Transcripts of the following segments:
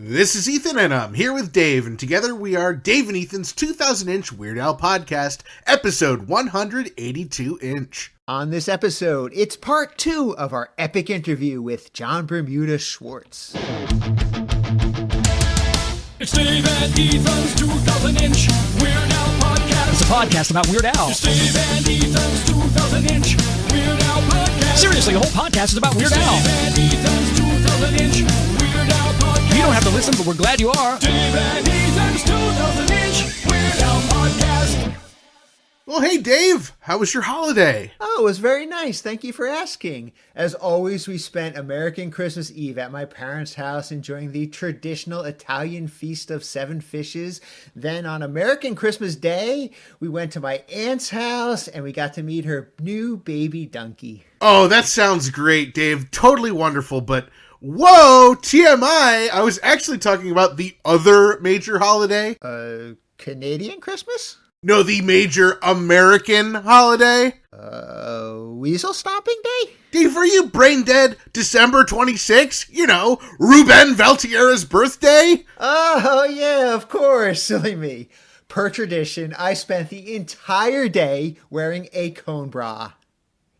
This is Ethan, and I'm here with Dave, and together we are Dave and Ethan's 2000-inch Weird Al podcast, episode 182-inch. On this episode, it's part 2 of our epic interview with John Bermuda Schwartz. It's Dave and Ethan's 2000-inch Weird Al podcast. It's a podcast about Weird Al. It's Dave and Ethan's 2000-inch Weird Al podcast. Seriously, the whole podcast is about Weird Al. Dave and Ethan's 2000-inch Weird Al podcast. You don't have to listen, but we're glad you are. Dave and Ethan's 2000-inch Weird Al podcast. Well, hey Dave, how was your holiday? Oh, it was very nice. Thank you for asking. As always, we spent American Christmas Eve at my parents' house enjoying the traditional Italian feast of 7 fishes. Then on American Christmas Day, we went to my aunt's house and we got to meet her new baby donkey. Oh, that sounds great, Dave. Totally wonderful, but whoa, TMI, I was actually talking about the other major holiday. Canadian Christmas? No, the major American holiday. Weasel Stomping Day? Dave, are you brain dead? December 26th? You know, Ruben Valtierra's birthday? Oh, yeah, of course. Silly me. Per tradition, I spent the entire day wearing a cone bra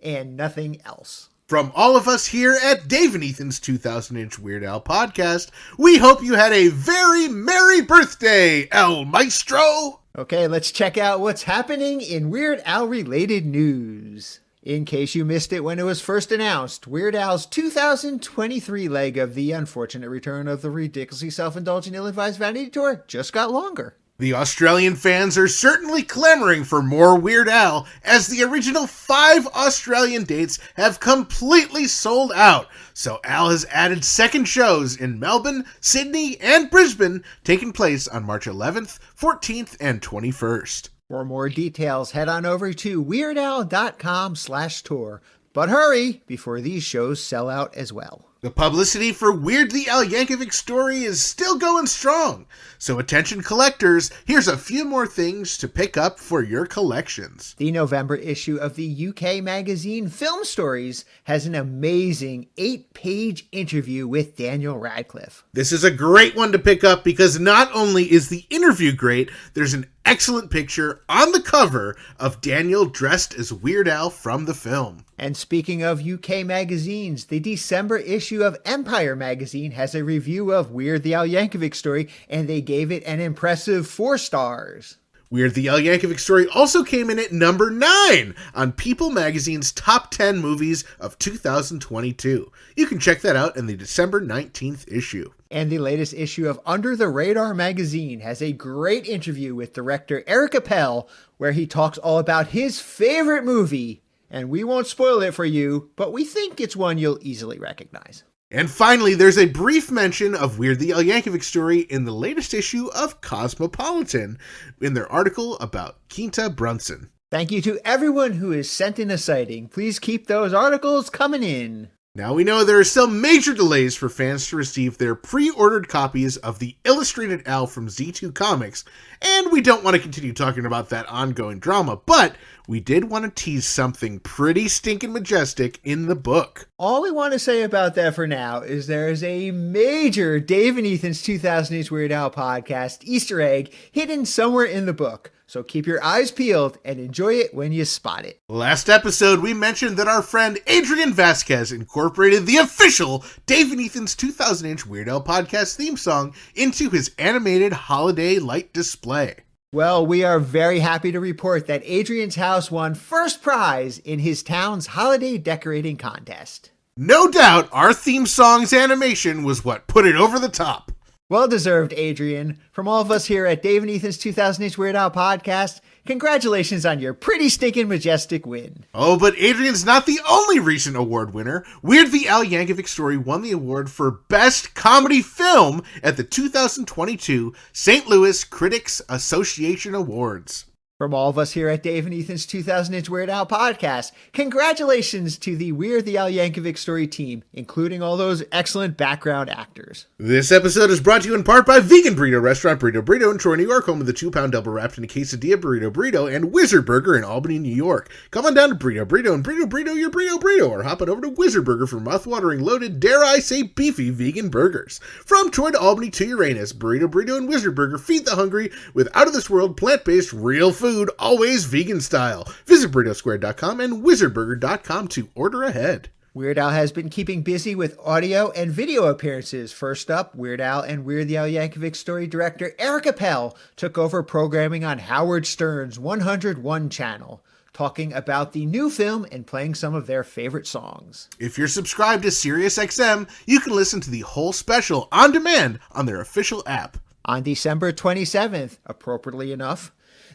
and nothing else. From all of us here at Dave and Ethan's 2000-inch Weird Al podcast, we hope you had a very merry birthday, El Maestro! Okay, let's check out what's happening in Weird Al related news. In case you missed it when it was first announced, Weird Al's 2023 leg of the unfortunate return of the ridiculously self-indulgent ill-advised vanity tour just got longer. The Australian fans are certainly clamoring for more Weird Al, as the original 5 Australian dates have completely sold out. So Al has added second shows in Melbourne, Sydney, and Brisbane, taking place on March 11th, 14th, and 21st. For more details, head on over to weirdal.com/tour. But hurry, before these shows sell out as well. The publicity for Weird the Al Yankovic Story is still going strong. So attention collectors, here's a few more things to pick up for your collections. The November issue of the UK magazine Film Stories has an amazing 8-page interview with Daniel Radcliffe. This is a great one to pick up because not only is the interview great, there's an excellent picture on the cover of Daniel dressed as Weird Al from the film. And speaking of UK magazines, the December issue of Empire magazine has a review of Weird the Al Yankovic Story, and they gave it an impressive 4 stars. Weird the Al Yankovic Story also came in at number 9 on People magazine's top 10 movies of 2022. You can check that out in the December 19th issue. And the latest issue of Under the Radar magazine has a great interview with director Eric Appel, where he talks all about his favorite movie. And we won't spoil it for you, but we think it's one you'll easily recognize. And finally, there's a brief mention of Weird the Al Yankovic Story in the latest issue of Cosmopolitan in their article about Quinta Brunson. Thank you to everyone who has sent in a sighting. Please keep those articles coming in. Now we know there are still major delays for fans to receive their pre-ordered copies of the Illustrated Al from Z2 Comics, and we don't want to continue talking about that ongoing drama, but we did want to tease something pretty stinking majestic in the book. All we want to say about that for now is there is a major Dave and Ethan's 2000-inch Weird Al podcast Easter egg hidden somewhere in the book. So keep your eyes peeled and enjoy it when you spot it. Last episode, we mentioned that our friend Adrian Vasquez incorporated the official Dave and Ethan's 2000-inch Weird Al podcast theme song into his animated holiday light display. Well, we are very happy to report that Adrian's house won first prize in his town's holiday decorating contest. No doubt, our theme song's animation was what put it over the top. Well deserved, Adrian. From all of us here at Dave and Ethan's 2000-inch Weird Al podcast, congratulations on your pretty stinking majestic win. Oh, but Adrian's not the only recent award winner. Weird the Al Yankovic Story won the award for Best Comedy Film at the 2022 St. Louis Critics Association Awards. From all of us here at Dave and Ethan's 2000-inch Weird Al podcast, congratulations to the We're the Al Yankovic Story team, including all those excellent background actors. This episode is brought to you in part by vegan burrito restaurant Burrito Burrito in Troy, New York, home of the 2-pound double wrapped in a quesadilla burrito and Wizard Burger in Albany, New York. Come on down to Burrito Burrito and Burrito your burrito, or hop on over to Wizard Burger for mouth-watering, loaded, dare I say beefy vegan burgers. From Troy to Albany to Uranus, Burrito and Wizard Burger feed the hungry with out-of-this-world, plant-based, real food, always vegan style. Visit burritosquare.com and wizardburger.com to order ahead. Weird Al has been keeping busy with audio and video appearances. First up, Weird Al and We're the Al Yankovic Story director Eric Appel took over programming on Howard Stern's 101 channel, talking about the new film and playing some of their favorite songs. If you're subscribed to SiriusXM, you can listen to the whole special on demand on their official app. On December 27th, appropriately enough,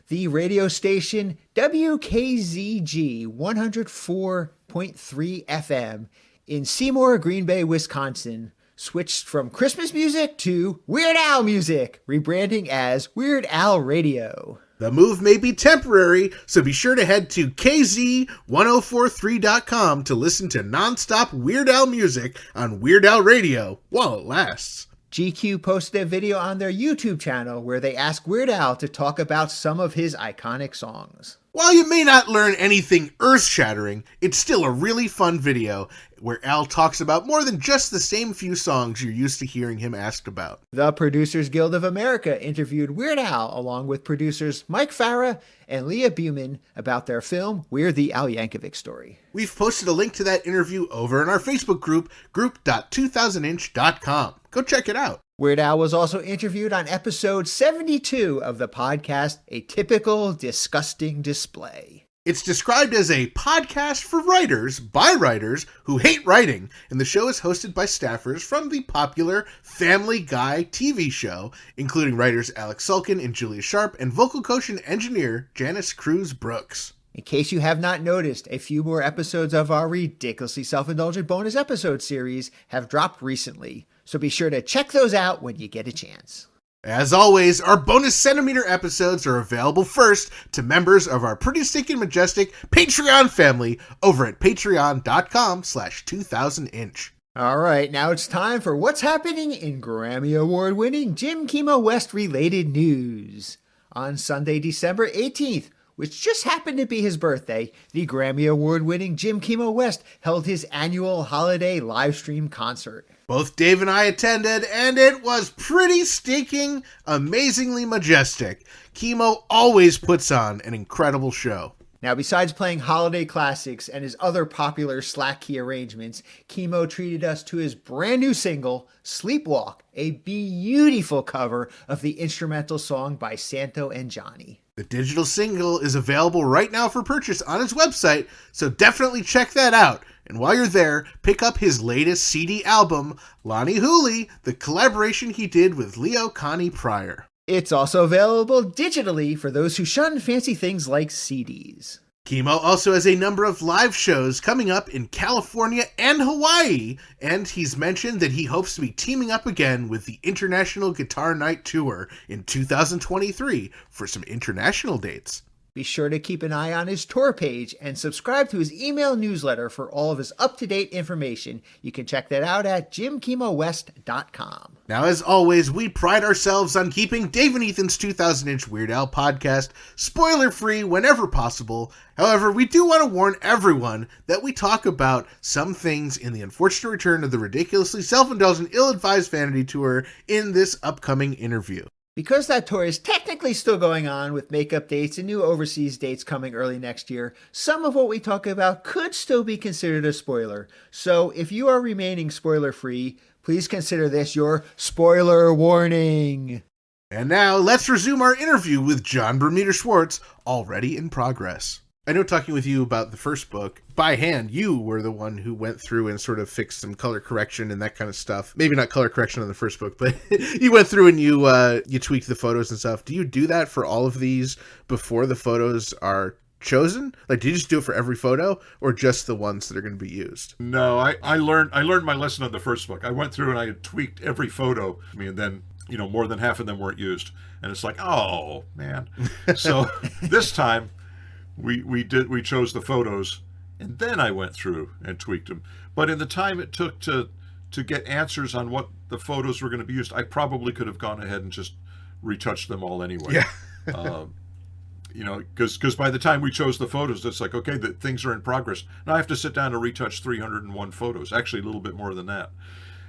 the radio station WKZG 104.3 FM in Seymour, Green Bay, Wisconsin, switched from Christmas music to Weird Al music, rebranding as Weird Al Radio. The move may be temporary, so be sure to head to kz1043.com to listen to nonstop Weird Al music on Weird Al Radio while it lasts. GQ posted a video on their YouTube channel where they ask Weird Al to talk about some of his iconic songs. While you may not learn anything earth-shattering, it's still a really fun video where Al talks about more than just the same few songs you're used to hearing him asked about. The Producers Guild of America interviewed Weird Al along with producers Mike Farah and Leah Buman about their film We're the Al Yankovic Story. We've posted a link to that interview over in our Facebook group, group.2000inch.com. Go check it out. Weird Al was also interviewed on episode 72 of the podcast, A Typical Disgusting Display. It's described as a podcast for writers by writers who hate writing, and the show is hosted by staffers from the popular Family Guy TV show, including writers Alex Sulkin and Julia Sharp, and vocal coach and engineer Janice Cruz Brooks. In case you have not noticed, a few more episodes of our ridiculously self-indulgent bonus episode series have dropped recently, so be sure to check those out when you get a chance. As always, our bonus centimeter episodes are available first to members of our pretty stinking majestic Patreon family over at patreon.com/2000inch. All right, now it's time for what's happening in Grammy Award-winning Jim Kimo West related news. On Sunday, December 18th, which just happened to be his birthday, the Grammy Award-winning Jim Kimo West held his annual holiday live stream concert. Both Dave and I attended, and it was pretty stinking amazingly majestic. Kimo always puts on an incredible show. Now, besides playing holiday classics and his other popular slack key arrangements, Kimo treated us to his brand new single, Sleepwalk, a beautiful cover of the instrumental song by Santo and Johnny. The digital single is available right now for purchase on his website, so definitely check that out. And while you're there, pick up his latest CD album, Lonnie Hooley, the collaboration he did with Leo Connie Pryor. It's also available digitally for those who shun fancy things like CDs. Kimo also has a number of live shows coming up in California and Hawaii, and he's mentioned that he hopes to be teaming up again with the International Guitar Night Tour in 2023 for some international dates. Be sure to keep an eye on his tour page and subscribe to his email newsletter for all of his up-to-date information. You can check that out at jimkimowest.com. Now, as always, we pride ourselves on keeping Dave and Ethan's 2000-inch Weird Al podcast spoiler-free whenever possible. However, we do want to warn everyone that we talk about some things in the unfortunate return of the ridiculously self-indulgent, ill-advised vanity tour in this upcoming interview. Because that tour is technically still going on with makeup dates and new overseas dates coming early next year, some of what we talk about could still be considered a spoiler. So if you are remaining spoiler-free, please consider this your spoiler warning. And now, let's resume our interview with John Bermuda Schwartz, already in progress. I know talking with you about the first book, by hand, you were the one who went through and sort of fixed some color correction and that kind of stuff. Maybe not color correction on the first book, but you went through and you tweaked the photos and stuff. Do you do that for all of these before the photos are chosen? Like, do you just do it for every photo or just the ones that are going to be used? No, I learned my lesson on the first book. I went through and I tweaked every photo. And then more than half of them weren't used. And it's like, oh man. So this time we chose the photos, and then I went through and tweaked them. But in the time it took to get answers on what the photos were going to be used, I probably could have gone ahead and just retouched them all anyway. Yeah. Because by the time we chose the photos, it's like, okay, the things are in progress. Now I have to sit down and retouch 301 photos, actually a little bit more than that.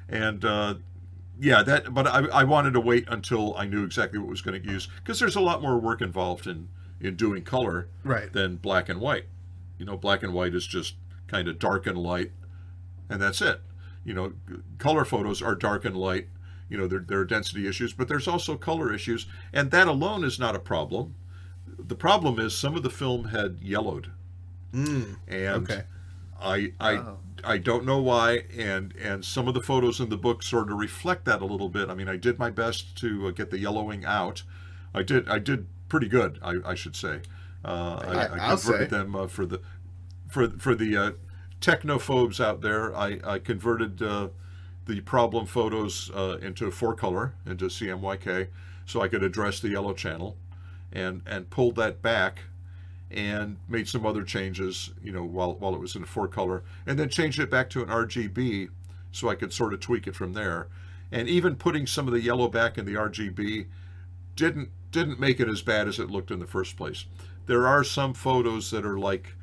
And but I wanted to wait until I knew exactly what was going to use, because there's a lot more work involved in doing color than black and white. Black and white is just kind of dark and light, and that's it. Color photos are dark and light. There are density issues, but there's also color issues, and that alone is not a problem. The problem is some of the film had yellowed, and I don't know why, and some of the photos in the book sort of reflect that a little bit. I mean, I did my best to get the yellowing out. I did pretty good, I should say. I converted them for the technophobes out there. I converted the problem photos into 4-color, into CMYK, so I could address the yellow channel, and pulled that back and made some other changes, while it was in 4-color, and then changed it back to an RGB so I could sort of tweak it from there. And even putting some of the yellow back in the RGB didn't make it as bad as it looked in the first place. There are some photos that are like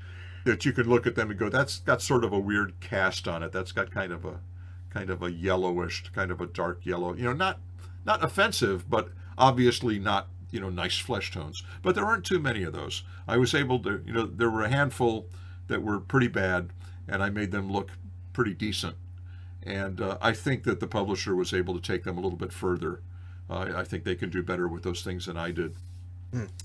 that you can look at them and go, that's got sort of a weird cast on it. That's got kind of a yellowish, kind of a dark yellow. Not offensive, but obviously not nice flesh tones. But there aren't too many of those. I was able to, there were a handful that were pretty bad, and I made them look pretty decent. And I think that the publisher was able to take them a little bit further. I think they can do better with those things than I did.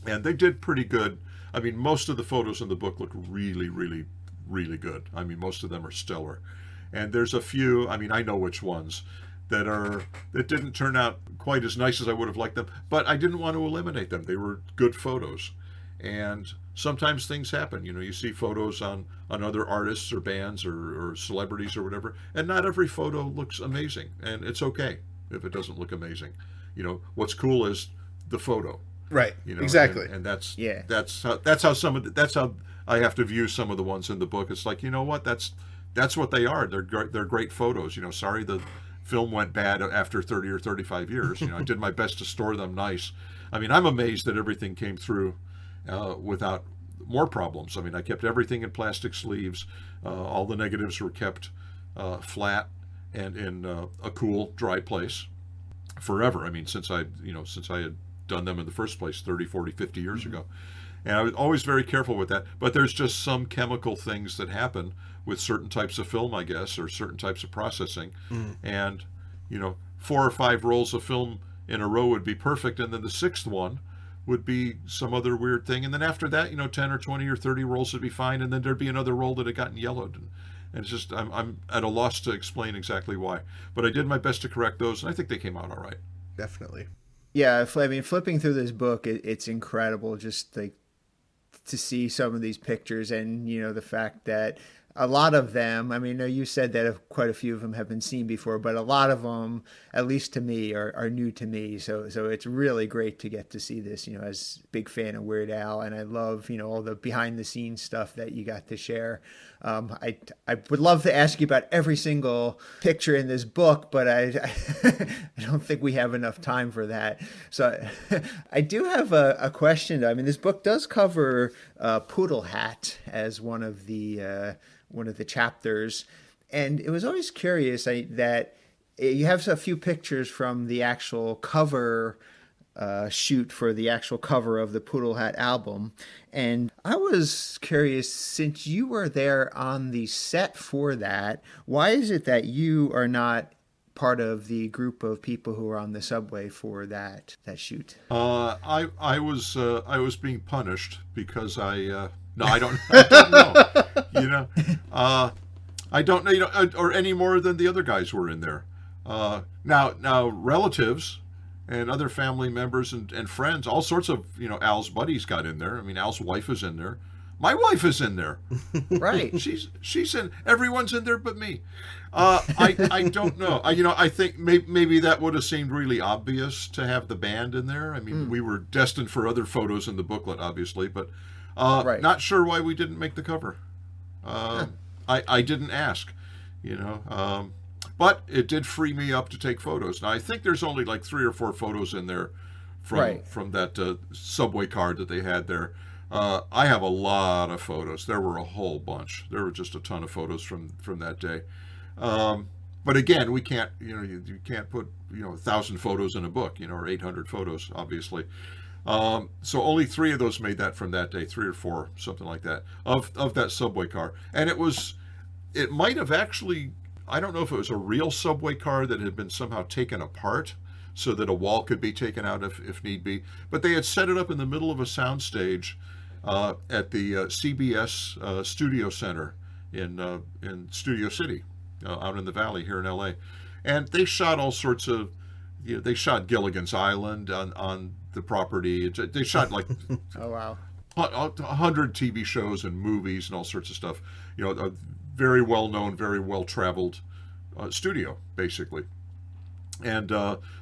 And they did pretty good. I mean, most of the photos in the book look really, really, really good. I mean, most of them are stellar. And there's a few, I mean, I know which ones that didn't turn out quite as nice as I would have liked them, but I didn't want to eliminate them. They were good photos. And sometimes things happen. You see photos on other artists or bands or celebrities or whatever, and not every photo looks amazing. And it's okay if it doesn't look amazing. What's cool is the photo. Right. Exactly. And that's how I have to view some of the ones in the book. It's like, what? That's what they are. They're great photos. Sorry the film went bad after 30 or 35 years. I did my best to store them nice. I mean, I'm amazed that everything came through without more problems. I mean, I kept everything in plastic sleeves. All the negatives were kept flat and in a cool, dry place forever. I mean, since I had done them in the first place 30, 40, 50 years ago. And I was always very careful with that. But there's just some chemical things that happen with certain types of film, I guess, or certain types of processing. And, 4 or 5 rolls of film in a row would be perfect. And then the 6th one would be some other weird thing. And then after that, 10 or 20 or 30 rolls would be fine. And then there'd be another roll that had gotten yellowed. And it's just, I'm at a loss to explain exactly why. But I did my best to correct those, and I think they came out all right. Definitely. Yeah, I mean, flipping through this book, it's incredible just like to see some of these pictures, and the fact that a lot of them, I mean, you said that quite a few of them have been seen before, but a lot of them, at least to me, are new to me. So it's really great to get to see this, as a big fan of Weird Al, and I love, all the behind the scenes stuff that you got to share. I would love to ask you about every single picture in this book, but I don't think we have enough time for that. So I do have a question. I mean, this book does cover Poodle Hat as one of the chapters, and it was always curious that you have a few pictures from the actual cover shoot for the actual cover of the Poodle Hat album. And I was curious, since you were there on the set for that, why is it that you are not part of the group of people who were on the subway for that shoot? I was being punished because I don't know. I don't know, or any more than the other guys were in there. Now relatives and other family members and friends, all sorts of, Al's buddies got in there. I mean, Al's wife is in there. My wife is in there. Right. She's in. Everyone's in there but me. I don't know. I think maybe that would have seemed really obvious to have the band in there. I mean, we were destined for other photos in the booklet, obviously, but Right. not sure why we didn't make the cover. I didn't ask, but it did free me up to take photos. Now I think there's only like 3 or 4 photos in there from that subway car that they had there. I have a lot of photos. There were a whole bunch. There were just a ton of photos from that day. But again, we can't, you can't put, 1,000 photos in a book, or 800 photos, obviously. So only 3 of those made that from that day, 3 or 4, something like that, of that subway car. And it might have actually, I don't know if it was a real subway car that had been somehow taken apart so that a wall could be taken out if need be. But they had set it up in the middle of a soundstage at the CBS Studio Center in Studio City, out in the valley here in LA. And they shot all sorts of, they shot Gilligan's Island on the property. They shot like Oh, wow. 100 TV shows and movies and all sorts of stuff. A very well-known, very well-traveled studio, basically. And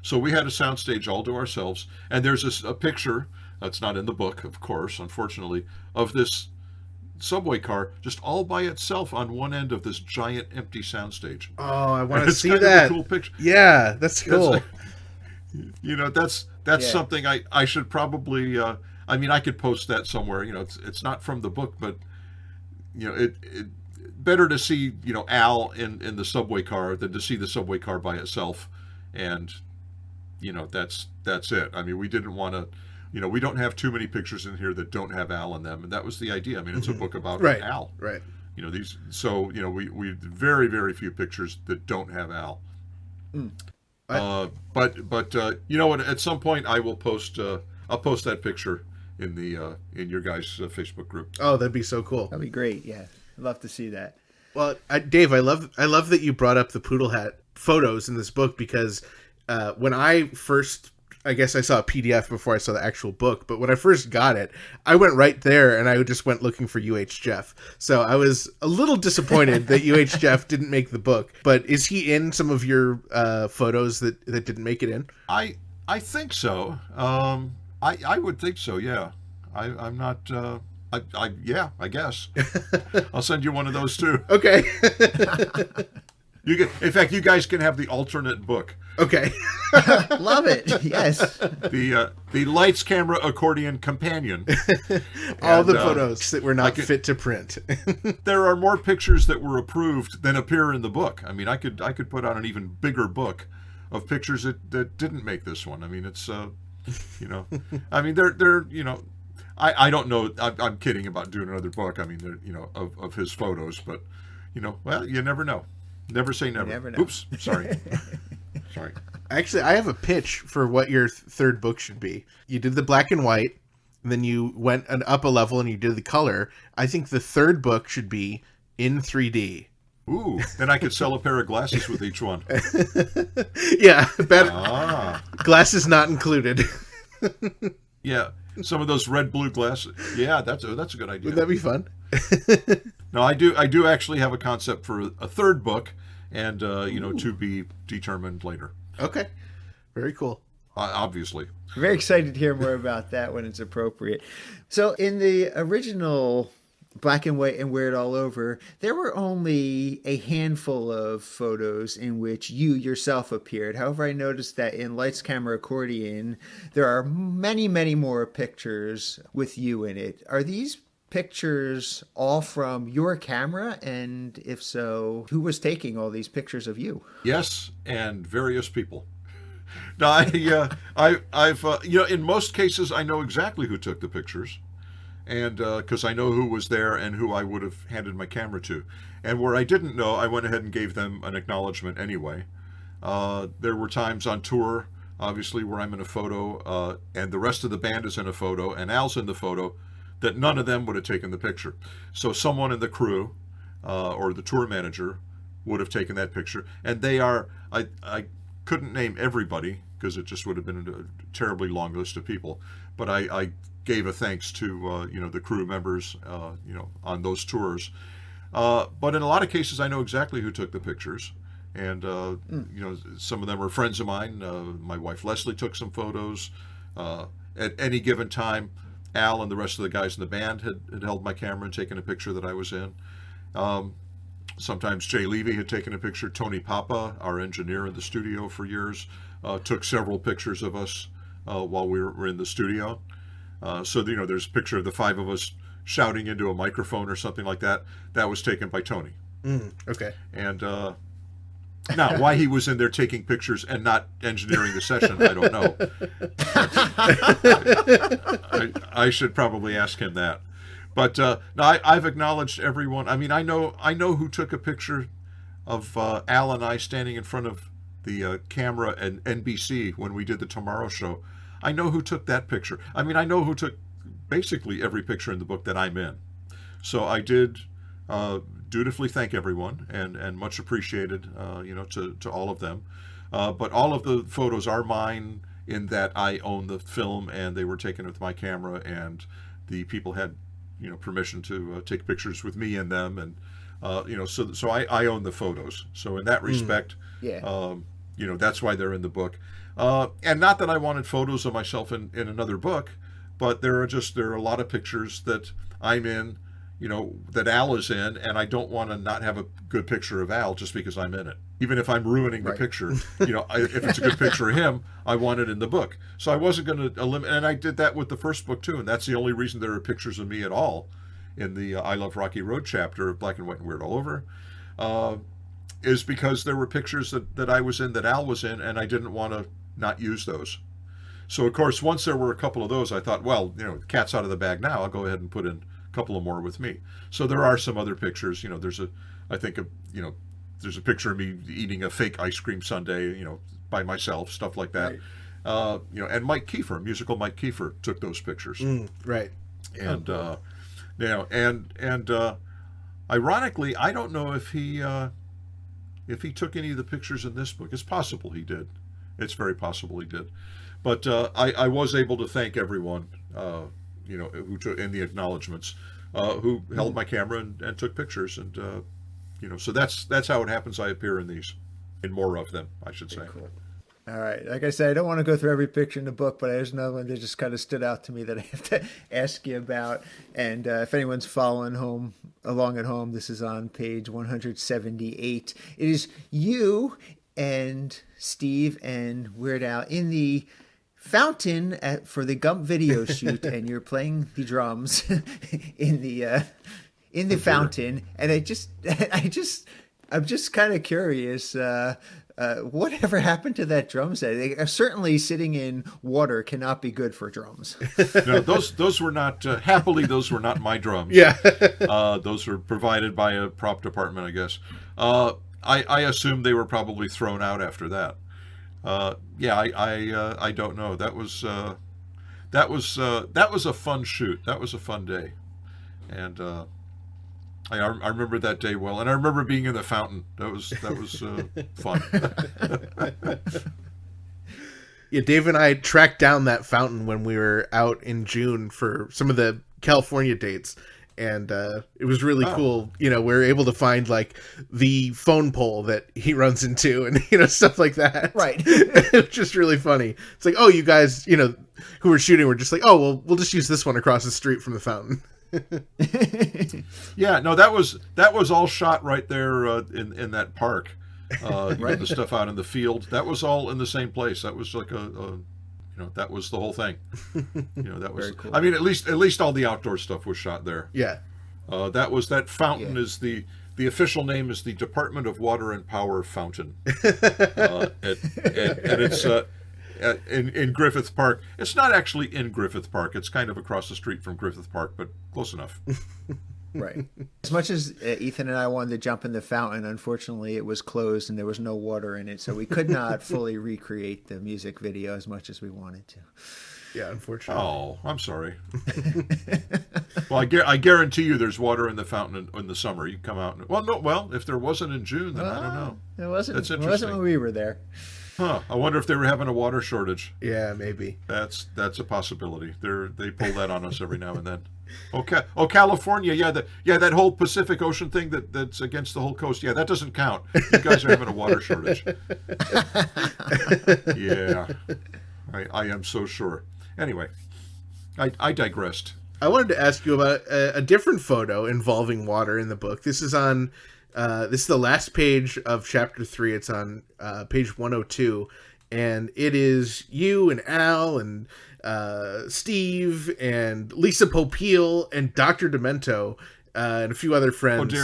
so we had a soundstage all to ourselves. And there's a picture, that's not in the book, of course, unfortunately, of this subway car just all by itself on one end of this giant empty soundstage. Oh, I want to It's see kind of a that. cool picture. Yeah, that's cool. That's Yeah. something I should probably. I could post that somewhere. It's not from the book, but it better to see Al in the subway car than to see the subway car by itself, and that's it. I mean, we didn't want to. We don't have too many pictures in here that don't have Al in them, and that was the idea. I mean, it's a book about Right. Al. Right. We very, very few pictures that don't have Al. But at some point I will post. I'll post that picture in your guys' Facebook group. Oh, that'd be so cool. That'd be great. Yeah. I'd love to see that. Well, Dave, I love that you brought up the poodle hat photos in this book, because when I first, I guess I saw a PDF before I saw the actual book, but when I first got it, I went right there and I just went looking for UH Jeff. So I was a little disappointed that UH Jeff didn't make the book. But is he in some of your photos that didn't make it in? I think so. I would think so. Yeah. I'm not. Yeah. I guess. I'll send you one of those too. Okay. In fact, you guys can have the alternate book. Okay. Love it. Yes. The Lights, Camera, Accordion Companion. All And, the photos that were not like fit to print. There are more pictures that were approved than appear in the book. I mean, I could put out an even bigger book of pictures that didn't make this one. I mean, it's I mean, they're I don't know. I'm kidding about doing another book. I mean, they're, of his photos, but well, you never know. Never say never. You never know. Oops, sorry. Sorry. Actually, I have a pitch for what your third book should be. You did the black and white, and then you went up a level and you did the color. I think the third book should be in 3D. Ooh, then I could sell a pair of glasses with each one. Yeah, better. Ah, Glasses not included. yeah. Some of those red-blue glasses. Yeah, that's a good idea. Would that be fun? No, I do actually have a concept for a third book, and to be determined later. Okay. Very cool. Obviously. Very excited to hear more about that when it's appropriate. So in the original Black and White and Wear It All Over, there were only a handful of photos in which you yourself appeared. However, I noticed that in Lights, Camera, Accordion, there are many, many more pictures with you in it. Are these pictures all from your camera? And if so, who was taking all these pictures of you? Yes, and various people. No, I've in most cases I know exactly who took the pictures, and because I know who was there and who I would have handed my camera to, and where I didn't know, I went ahead and gave them an acknowledgement anyway. There were times on tour, obviously, where I'm in a photo, and the rest of the band is in a photo, and Al's in the photo, that none of them would have taken the picture. So someone in the crew, or the tour manager, would have taken that picture, and they are couldn't name everybody because it just would have been a terribly long list of people. But I gave a thanks to the crew members on those tours. But in a lot of cases, I know exactly who took the pictures. And, some of them are friends of mine. My wife Leslie took some photos. At any given time, Al and the rest of the guys in the band had held my camera and taken a picture that I was in. Sometimes Jay Levy had taken a picture. Tony Papa, our engineer in the studio for years, took several pictures of us while we were in the studio. So there's a picture of the five of us shouting into a microphone or something like that. That was taken by Tony. Okay. And now, why he was in there taking pictures and not engineering the session, I don't know. I should probably ask him that. But no, I've acknowledged everyone. I mean, I know who took a picture of Al and I standing in front of the camera at NBC when we did the Tomorrow Show. I know who took that picture. I mean, I know who took basically every picture in the book that I'm in. So I did dutifully thank everyone, and much appreciated, to all of them. But all of the photos are mine in that I own the film, and they were taken with my camera, and the people had, permission to take pictures with me in them, and so I own the photos. So in that respect, that's why they're in the book. And not that I wanted photos of myself in another book, but there are a lot of pictures that I'm in, that Al is in, and I don't want to not have a good picture of Al just because I'm in it. Even if I'm ruining the picture, if it's a good picture of him, I want it in the book. So I wasn't going to eliminate, and I did that with the first book too, and that's the only reason there are pictures of me at all in the I Love Rocky Road chapter of Black and White and Weird All Over, is because there were pictures that I was in that Al was in, and I didn't want to not use those. So of course, once there were a couple of those, I thought, well, the cat's out of the bag now. I'll go ahead and put in couple of more with me. So there are some other pictures. There's a picture of me eating a fake ice cream sundae, by myself, stuff like that. Right. And Mike Kiefer, musical Mike Kiefer, took those pictures. Right. And ironically, I don't know if he took any of the pictures in this book. It's possible he did. It's very possible he did. But I was able to thank everyone. Who took in the acknowledgments, who held my camera and took pictures, and so that's how it happens. I appear in these, in more of them, I should say. Cool. All right, like I said, I don't want to go through every picture in the book, but there's another one that just kind of stood out to me that I have to ask you about. And if anyone's following along at home, this is on page 178. It is you and Steve and Weird Al in the fountain for the Gump video shoot, and you're playing the drums in the fountain. And I'm just kind of curious, whatever happened to that drum set? Certainly sitting in water cannot be good for drums. No, those were not, happily, those were not my drums. Yeah. Those were provided by a prop department, I guess. I assume they were probably thrown out after that. I don't know. That was a fun shoot. That was a fun day, and I remember that day well. And I remember being in the fountain. That was fun. Yeah, Dave and I tracked down that fountain when we were out in June for some of the California dates. And it was really cool. We were able to find like the phone pole that he runs into, and stuff like that. Right. It's just really funny. It's like, oh, you guys, who were shooting were just like, oh, well, we'll just use this one across the street from the fountain. Yeah, no, that was all shot right there in that park. Right. The stuff out in the field, that was all in the same place. That was like that was the whole thing. That was. Very cool. I mean, at least all the outdoor stuff was shot there. Yeah. That fountain is the official name is the Department of Water and Power Fountain, and it's in Griffith Park. It's not actually in Griffith Park. It's kind of across the street from Griffith Park, but close enough. Right. As much as Ethan and I wanted to jump in the fountain, unfortunately it was closed and there was no water in it, so we could not fully recreate the music video as much as we wanted to. Yeah, unfortunately. Oh, I'm sorry. Well, I guarantee you there's water in the fountain in the summer. You come out and if there wasn't in June, then I don't know. It wasn't. That's It interesting. wasn't when we were there. Huh. I wonder if they were having a water shortage. Yeah, maybe. That's a possibility. They pull that on us every now and then. Okay. Oh, California. Yeah, that whole Pacific Ocean thing that's against the whole coast. Yeah, that doesn't count. You guys are having a water shortage. Yeah. I am so sure. Anyway, I digressed. I wanted to ask you about a different photo involving water in the book. This is on this is the last page of chapter 3. It's on page 102, and it is you and Al and Steve and Lisa Popeil and Dr. Demento and a few other friends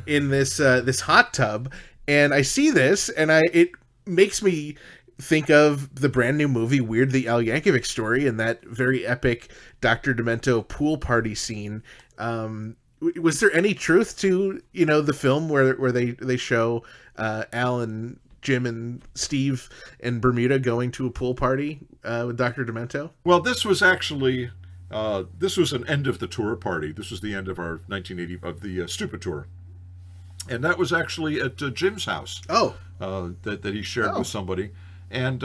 in this this hot tub. And I see this, and it makes me think of the brand new movie Weird: The Al Yankovic Story and that very epic Dr. Demento pool party scene. Was there any truth to the film where they show Al and Jim and Steve and Bermuda going to a pool party with Dr. Demento? Well, this was actually this was an end of the tour party. This was the end of our 1980 of the Stupid Tour, and that was actually at Jim's house. Oh, that he shared with somebody, and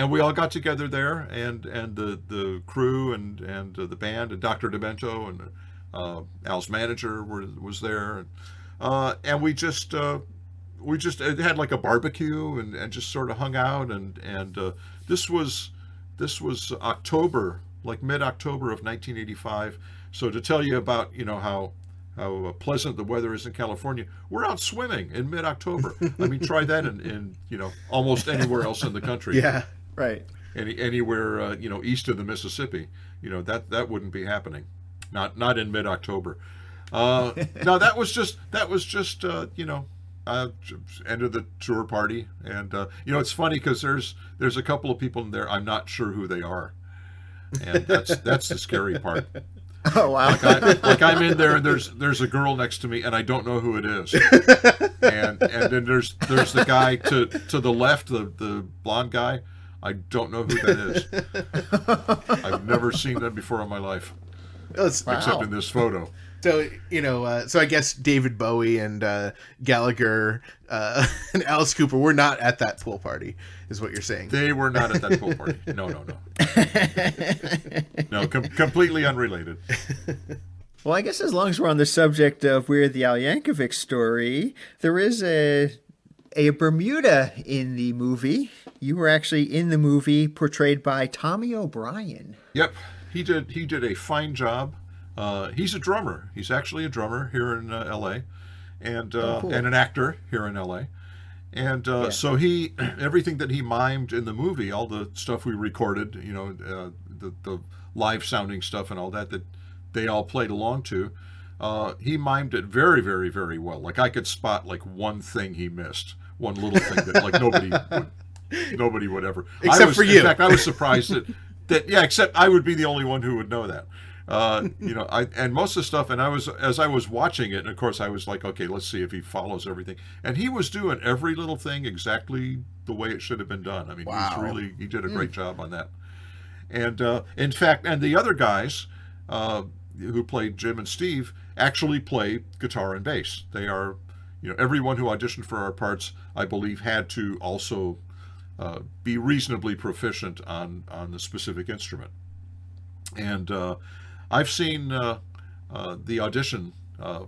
we all got together there, and the crew and the band and Dr. Demento and Al's manager was there, and we just had like a barbecue and just sort of hung out, and this was October, like mid-October of 1985. So to tell you about how pleasant the weather is in California, we're out swimming in mid-October. I mean, try that in almost anywhere else in the country. Yeah, right. Anywhere east of the Mississippi, that wouldn't be happening. Not in mid-October. No, that was just end of the tour party, and it's funny because there's a couple of people in there I'm not sure who they are, and that's the scary part. Oh wow! Like I'm in there, and there's a girl next to me, and I don't know who it is, and then there's the guy to the left, the blonde guy. I don't know who that is. I've never seen them before in my life. Except in this photo. So, so I guess David Bowie and Gallagher and Alice Cooper were not at that pool party, is what you're saying. They were not at that pool party. No. No, completely unrelated. Well, I guess as long as we're on the subject of Weird: The Al Yankovic Story, there is a Bermuda in the movie. You were actually in the movie portrayed by Tommy O'Brien. Yep. He did a fine job. He's a drummer. He's actually a drummer here in L.A. and cool. and an actor here in L.A. And so everything that he mimed in the movie, all the stuff we recorded, the live sounding stuff and all that they all played along to, he mimed it very, very, very well. Like I could spot like one thing he missed, one little thing that like nobody would ever. Except for you. In fact, I was surprised that except I would be the only one who would know that. And most of the stuff, and as I was watching it, and of course I was like, okay, let's see if he follows everything. And he was doing every little thing exactly the way it should have been done. I mean, wow. He did a great job on that. And in fact, and the other guys who played Jim and Steve actually play guitar and bass. They are, everyone who auditioned for our parts, I believe, had to also be reasonably proficient on the specific instrument. And I've seen the audition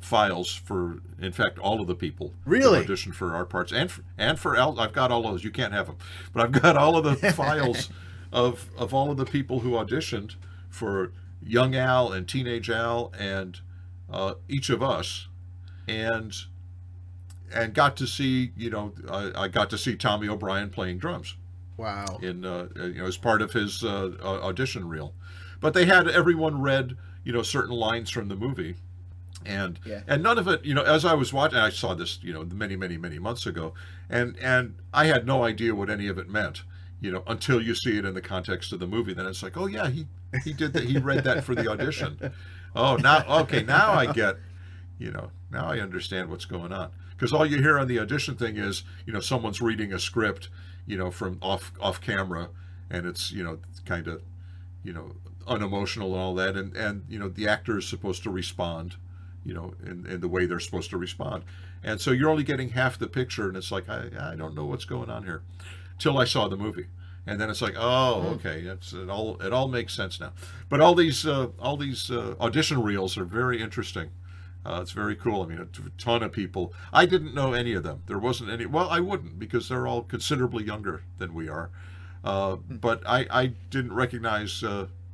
files for, in fact, all of the people really who auditioned for our parts, and for Al. I've got all of those. You can't have them, but I've got all of the files of all of the people who auditioned for young Al and teenage Al and each of us, and got to see, I got to see Tommy O'Brien playing drums. Wow! In as part of his audition reel. But they had everyone read, certain lines from the movie, and none of it, as I was watching, I saw this, many, many, many months ago, and I had no idea what any of it meant, until you see it in the context of the movie. Then it's like, oh yeah, he did that. He read that for the audition. Oh, now I get, now I understand what's going on, because all you hear on the audition thing is, someone's reading a script, from off camera, and it's, kind of, unemotional and all that, and the actor is supposed to respond, in the way they're supposed to respond, and so you're only getting half the picture, and it's like I don't know what's going on here. till I saw the movie. And then it's like, oh, okay, it all makes sense now. But all these audition reels are very interesting. It's very cool. I mean, a ton of people. I didn't know any of them. There wasn't any. Well, I wouldn't, because they're all considerably younger than we are. But I didn't recognize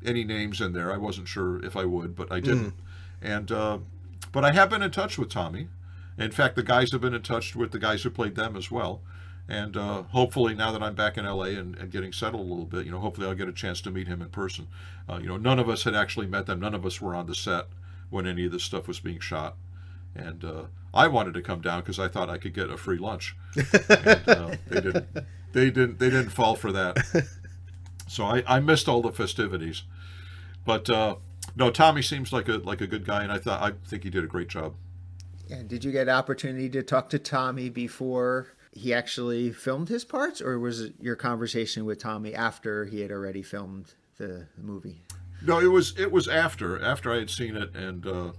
any names in there. I wasn't sure if I would, but I didn't. And but I have been in touch with Tommy. In fact, the guys have been in touch with the guys who played them as well. And hopefully, now that I'm back in LA and getting settled a little bit, hopefully I'll get a chance to meet him in person. None of us had actually met them. None of us were on the set when any of this stuff was being shot. And I wanted to come down because I thought I could get a free lunch. And they didn't fall for that. So I missed all the festivities. But no, Tommy seems like a good guy, and I think he did a great job. Yeah, did you get an opportunity to talk to Tommy before he actually filmed his parts, or was it your conversation with Tommy after he had already filmed the movie? No, it was after I had seen it, and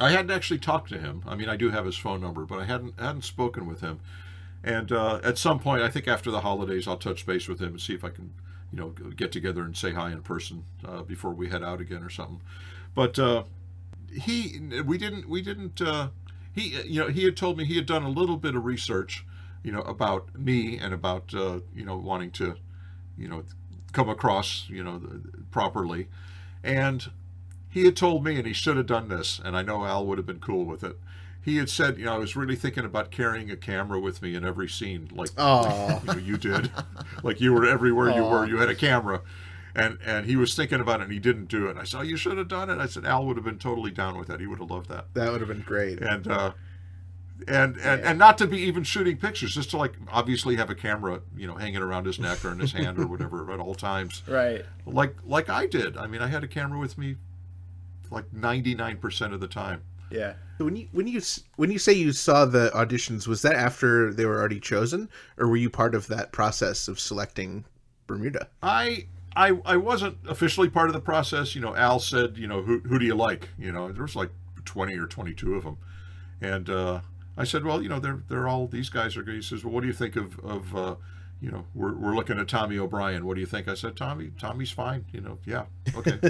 I hadn't actually talked to him. I mean, I do have his phone number, but I hadn't spoken with him. And at some point, I think after the holidays, I'll touch base with him and see if I can, get together and say hi in person before we head out again or something. But he had told me he had done a little bit of research, about me and about wanting to, come across, properly. And he had told me, and he should have done this, and I know Al would have been cool with it. He had said, I was really thinking about carrying a camera with me in every scene, like you did, like you were everywhere you were. You had a camera, and he was thinking about it, and he didn't do it. I said, you should have done it. I said, Al would have been totally down with that. He would have loved that. That would have been great. And not to be even shooting pictures, just to obviously have a camera, hanging around his neck or in his hand or whatever at all times. Right. Like I did. I mean, I had a camera with me like 99% of the time. Yeah. When you say you saw the auditions, was that after they were already chosen, or were you part of that process of selecting Bermuda? I wasn't officially part of the process. Al said, who do you like? There was like 20 or 22 of them, and I said, well, they're all, these guys are good. He says, well, what do you think of we're looking at Tommy O'Brien. What do you think? I said, Tommy's fine. Yeah, okay.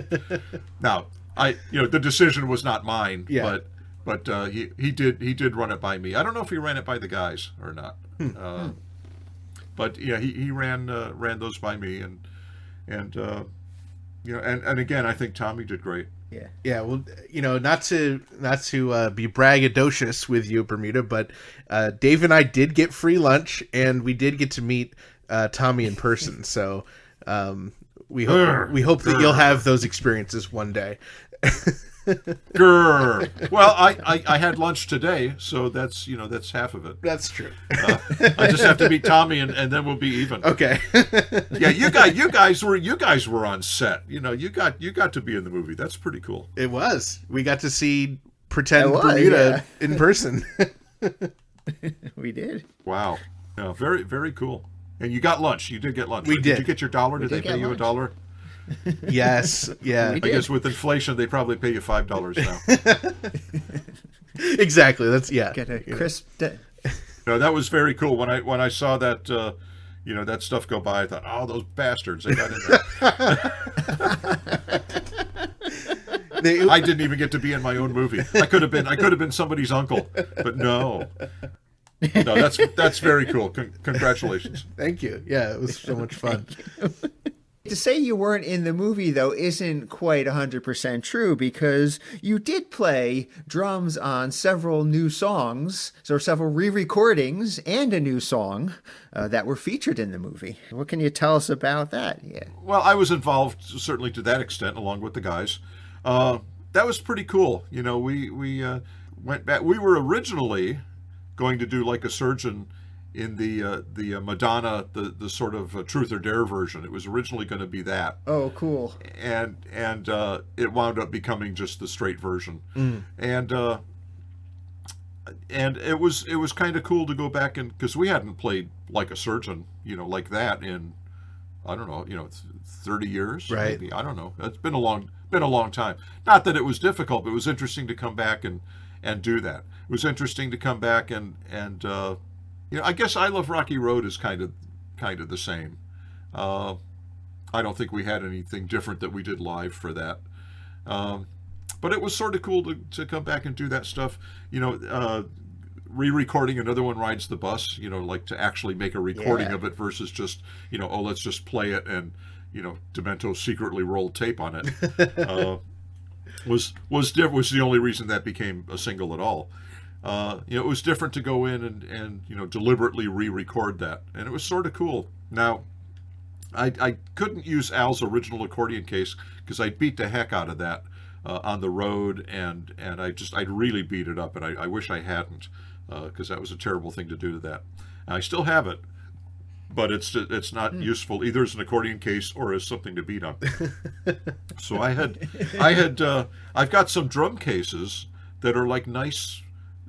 Now, the decision was not mine, but he did run it by me. I don't know if he ran it by the guys or not. But yeah, he ran those by me, and again, I think Tommy did great. Yeah. Yeah. Well, not to be braggadocious with you, Bermuda, but Dave and I did get free lunch, and we did get to meet Tommy in person. So we hope that you'll have those experiences one day. Grr. Well, I had lunch today, so that's half of it. That's true. I just have to meet Tommy, and then we'll be even. Okay. Yeah, you guys were on set. You got to be in the movie. That's pretty cool. It was. We got to see pretend Bermuda in person. We did. Wow. Yeah, very, very cool. And you got lunch. You did get lunch. We right? did. Did you get your $1? Did they pay you $1? Yes. Yeah. I guess with inflation, they probably pay you $5 now. Exactly. That's Get a crisp. No, that was very cool. When I saw that, that stuff go by, I thought, oh, those bastards, they got in there. I didn't even get to be in my own movie. I could have been somebody's uncle, but no. No, that's very cool. Congratulations. Thank you. Yeah, it was so much fun. To say you weren't in the movie, though, isn't quite 100% true, because you did play drums on several new songs, so several re-recordings and a new song that were featured in the movie. What can you tell us about that? Yeah. Well, I was involved certainly to that extent, along with the guys. That was pretty cool. We went back. We were originally going to do like a surgeon in the Madonna, the sort of Truth or Dare version. It was originally going to be that. Oh, cool. And it wound up becoming just the straight version. And it was kind of cool to go back, and because we hadn't played like a surgeon, like that in, I don't know, 30 years. Right. Maybe. I don't know. It's been a long time. Not that it was difficult, but it was interesting to come back and do that. It was interesting to come back and I guess I Love Rocky Road is kind of kind of the same. I don't think we had anything different that we did live for that. But it was sort of cool to come back and do that stuff. Re-recording Another One Rides the Bus, like to actually make a recording of it versus just, let's just play it and, Demento secretly rolled tape on it. Was the only reason that became a single at all. It was different to go in and deliberately re-record that, and it was sort of cool. Now, I couldn't use Al's original accordion case because I beat the heck out of that on the road, and I'd really beat it up, and I wish I hadn't, because that was a terrible thing to do to that. And I still have it, but it's not useful either as an accordion case or as something to beat on. So I've got some drum cases that are like nice,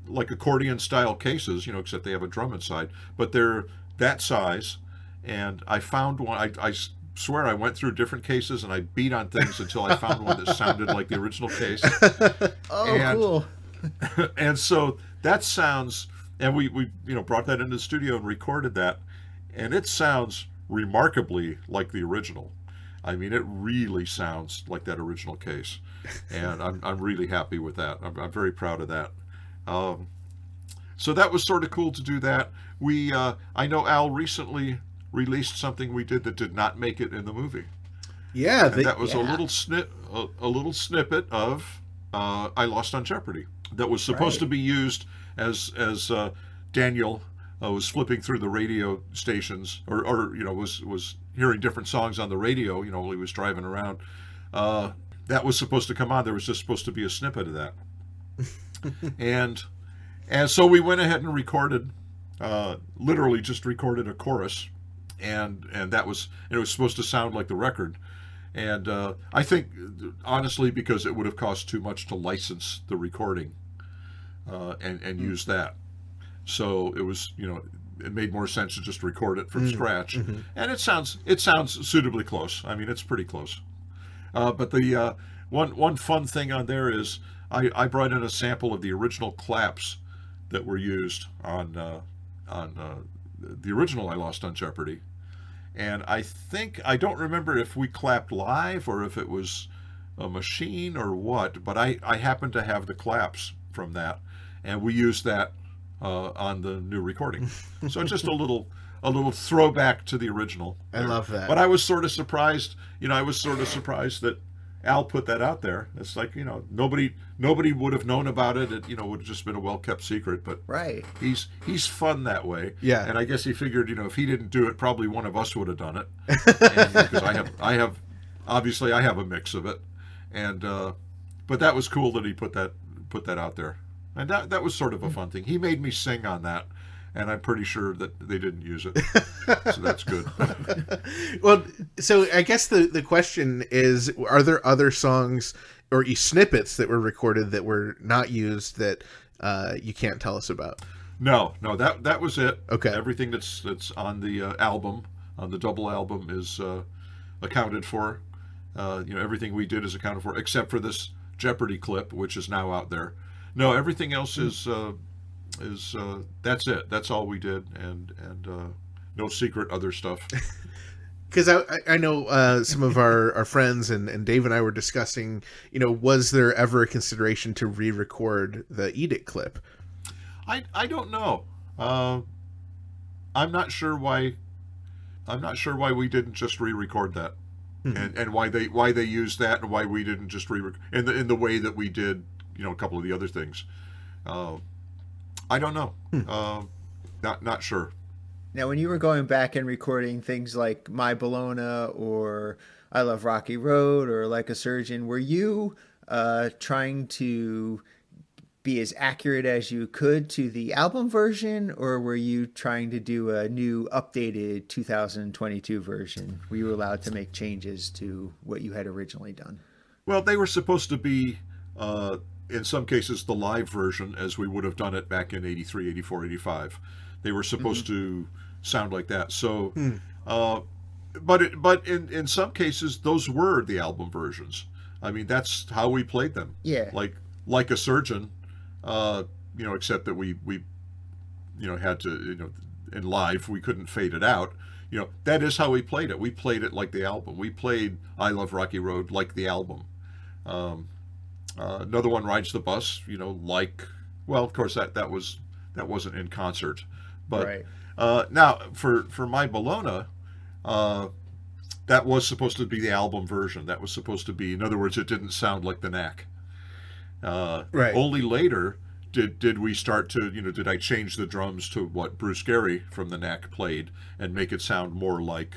like accordion style cases, except they have a drum inside, but they're that size. And I found one. I swear I went through different cases and I beat on things until I found one that sounded like the original case. Cool. And so that sounds, and we brought that into the studio and recorded that, and it sounds remarkably like the original. I mean, it really sounds like that original case, and I'm really happy with that. I'm very proud of that. So that was sort of cool to do that. I know Al recently released something we did that did not make it in the movie. Yeah, that was a little snippet of I Lost on Jeopardy that was supposed to be used as Daniel was flipping through the radio stations, or was hearing different songs on the radio, while he was driving around. That was supposed to come on. There was just supposed to be a snippet of that. and so we went ahead and recorded, literally just recorded a chorus, and it was supposed to sound like the record. And I think, honestly, because it would have cost too much to license the recording and use that. So it was, it made more sense to just record it from scratch. Mm-hmm. And it sounds suitably close. I mean, it's pretty close. But the one fun thing on there is I brought in a sample of the original claps that were used on the original I Lost on Jeopardy. And I don't remember if we clapped live or if it was a machine or what, but I happen to have the claps from that, and we used that on the new recording. So it's just a little throwback to the original. I love that. But I was sort of surprised, that Al put that out there. It's like, nobody would have known about it. It, would have just been a well-kept secret. But right, he's fun that way. Yeah. And I guess he figured, if he didn't do it, probably one of us would have done it. Because I have a mix of it, and but that was cool that he put that out there, and that was sort of a fun thing. He made me sing on that. And I'm pretty sure that they didn't use it. So that's good. Well, so I guess the question is, are there other songs or snippets that were recorded that were not used that you can't tell us about? No, that was it. Okay. Everything that's on the album, on the double album, is accounted for. Everything we did is accounted for, except for this Jeopardy clip, which is now out there. No, everything else is that's it. That's all we did, and no secret other stuff. Because I know some of our friends and Dave and I were discussing, was there ever a consideration to re-record the Edict clip? I don't know. I'm not sure why we didn't just re-record that, and why they used that, and why we didn't just re-record in the way that we did, a couple of the other things. I don't know. Not sure. Now, when you were going back and recording things like My Bologna or I Love Rocky Road or Like a Surgeon, were you trying to be as accurate as you could to the album version, or were you trying to do a new updated 2022 version? Were you allowed to make changes to what you had originally done? Well, they were supposed to be, in some cases, the live version as we would have done it back in 83, 84, 85. They were supposed to sound like that. So, but in some cases, those were the album versions. I mean, that's how we played them. Yeah. Like a Surgeon, except that we had to, in live, we couldn't fade it out. that is how we played it. We played it like the album. We played I Love Rocky Road like the album. Another One Rides the Bus, well, of course that wasn't in concert, but Right. now for My Bologna, that was supposed to be the album version. That was supposed to be, in other words, it didn't sound like the Knack. Right. Only later did we start to, did I change the drums to what Bruce Gary from the Knack played and make it sound more like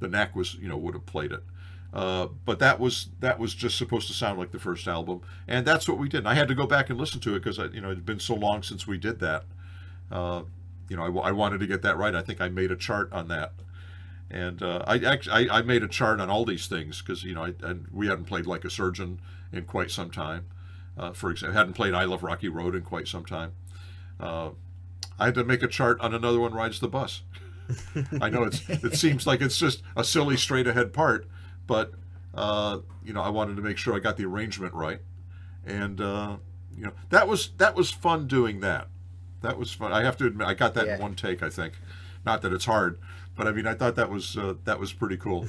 the Knack was, would have played it. But that was just supposed to sound like the first album, and that's what we did. And I had to go back and listen to it because it had been so long since we did that. I wanted to get that right. I think I made a chart on that, and I made a chart on all these things because and we hadn't played Like a Surgeon in quite some time. For example, hadn't played I Love Rocky Road in quite some time. I had to make a chart on Another One Rides the Bus. I know it seems like it's just a silly straight ahead part. But I wanted to make sure I got the arrangement right, and that was fun doing that. That was fun. I have to admit, I got that in one take. I think, not that it's hard, but I thought that was pretty cool,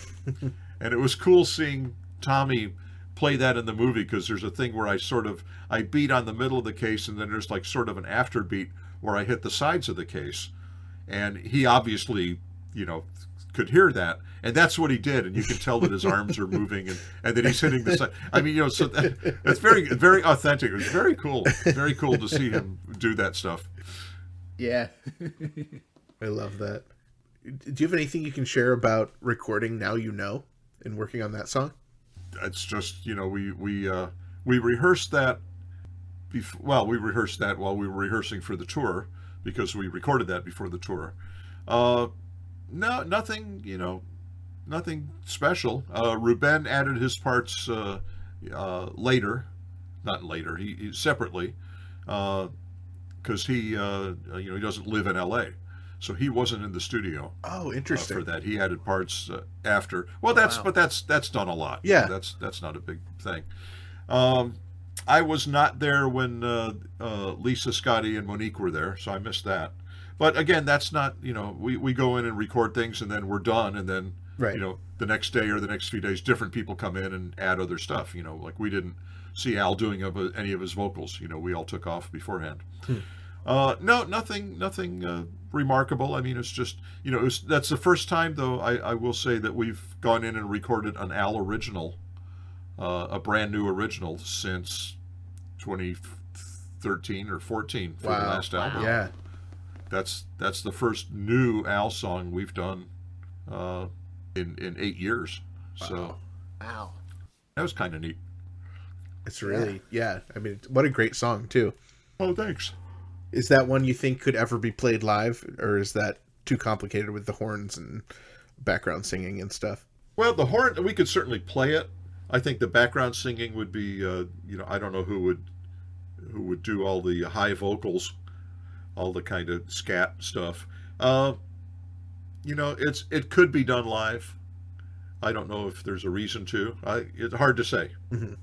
and it was cool seeing Tommy play that in the movie because there's a thing where I beat on the middle of the case, and then there's like sort of an afterbeat where I hit the sides of the case, and he obviously could hear that, and that's what he did, and you can tell that his arms are moving, and that he's hitting the side. So that's very, very authentic. It was very cool to see him do that stuff. Yeah. I love that. Do you have anything you can share about recording Now You Know and working on that song? It's just we rehearsed that. We rehearsed that while we were rehearsing for the tour because we recorded that before the tour. No, nothing, nothing special. Ruben added his parts later, not later, he separately, because he doesn't live in L.A., so he wasn't in the studio. Oh, interesting. For that, he added parts after. Well, that's done a lot. Yeah, that's not a big thing. I was not there when Lisa, Scotty, and Monique were there, so I missed that. But again, that's not, we go in and record things and then we're done. And then, right. The next day or the next few days, different people come in and add other stuff. Like we didn't see Al doing any of his vocals. We all took off beforehand. No, nothing remarkable. It's just, that's the first time, though, I will say that we've gone in and recorded an Al original, a brand new original since 2013 or 14 for the last album. Yeah. That's the first new Al song we've done in 8 years. So Wow. that was kind of neat. It's really, what a great song too. Oh, thanks. Is that one you think could ever be played live, or is that too complicated with the horns and background singing and stuff? Well, the horn, we could certainly play it. I think the background singing would be, I don't know who would do all the high vocals, all the kind of scat stuff. It could be done live. I don't know if there's a reason to. It's hard to say. Mm-hmm.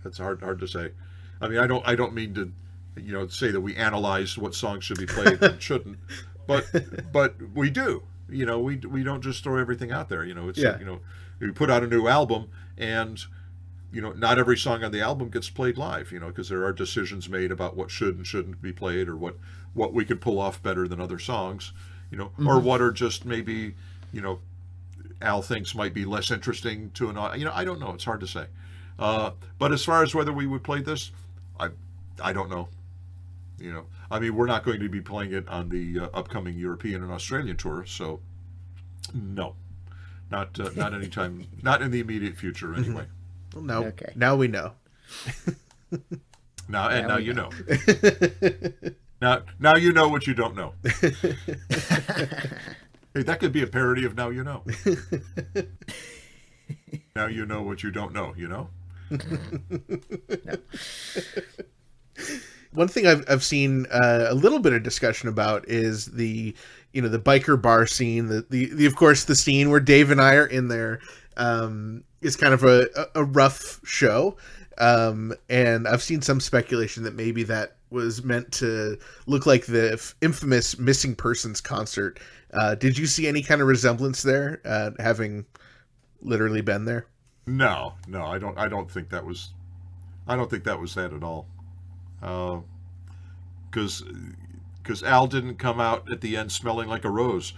It's hard to say. I don't mean to, say that we analyze what songs should be played and shouldn't, but we do. We don't just throw everything out there. We put out a new album, and not every song on the album gets played live. Because there are decisions made about what should and shouldn't be played, or what we could pull off better than other songs. Mm-hmm. Or what are just maybe Al thinks might be less interesting to an audience. I don't know. It's hard to say. But as far as whether we would play this, I don't know. We're not going to be playing it on the upcoming European and Australian tour, so no, not anytime, not in the immediate future anyway. Well, now we know. Now you know. Now you know what you don't know. Hey, that could be a parody of Now You Know. Now you know what you don't know, No. One thing I've seen a little bit of discussion about is the biker bar scene. The of course the scene where Dave and I are in there is kind of a rough show, and I've seen some speculation that maybe that was meant to look like the infamous Missing Persons concert Did you see any kind of resemblance there, having literally been there? No, I don't think that was. I don't think that was that at all. Because Al didn't come out at the end smelling like a rose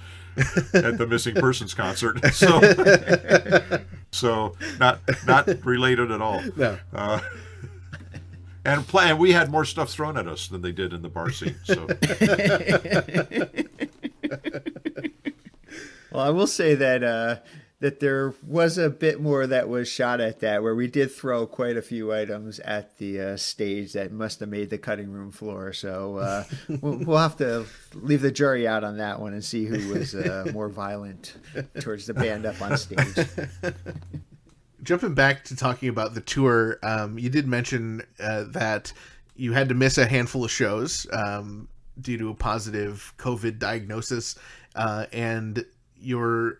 at the Missing Persons concert. So not related at all. No. And we had more stuff thrown at us than they did in the bar scene. So. Well, I will say that that there was a bit more that was shot at that, where we did throw quite a few items at the stage that must have made the cutting room floor. So we'll have to leave the jury out on that one and see who was more violent towards the band up on stage. Jumping back to talking about the tour, you did mention that you had to miss a handful of shows due to a positive COVID diagnosis, and your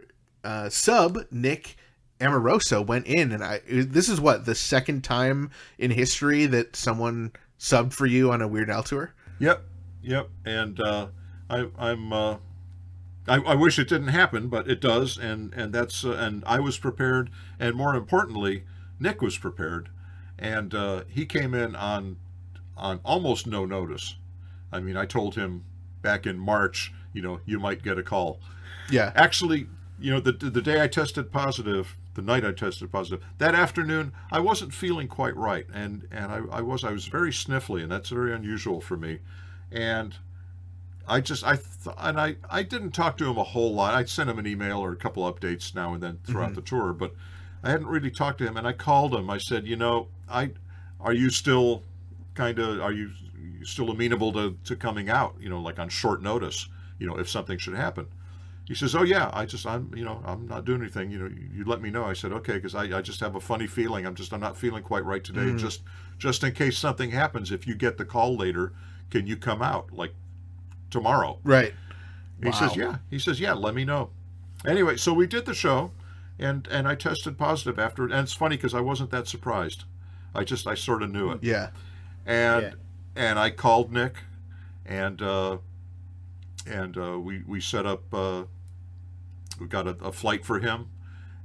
sub, Nick Amoroso, went in, and this is what, the second time in history that someone subbed for you on a Weird Al tour? Yep, and I wish it didn't happen, but it does, and that's and I was prepared, and more importantly, Nick was prepared, and he came in on almost no notice. I mean, I told him back in March, you might get a call. Yeah. Actually, the day I tested positive, the night I tested positive, that afternoon I wasn't feeling quite right, and I was very sniffly, and that's very unusual for me, and I didn't talk to him a whole lot. I'd sent him an email or a couple updates now and then throughout the tour, but I hadn't really talked to him. And I called him. I said, are you still amenable to coming out? Like on short notice. If something should happen. He says, oh yeah, I'm not doing anything. You let me know. I said, okay, because I just have a funny feeling. I'm not feeling quite right today. Just in case something happens, if you get the call later, can you come out like tomorrow? Right. He says, yeah. He says, yeah, let me know. Anyway, so we did the show, and I tested positive after it. And it's funny because I wasn't that surprised. I sort of knew it. Yeah. And I called Nick, and we set up. We got a flight for him,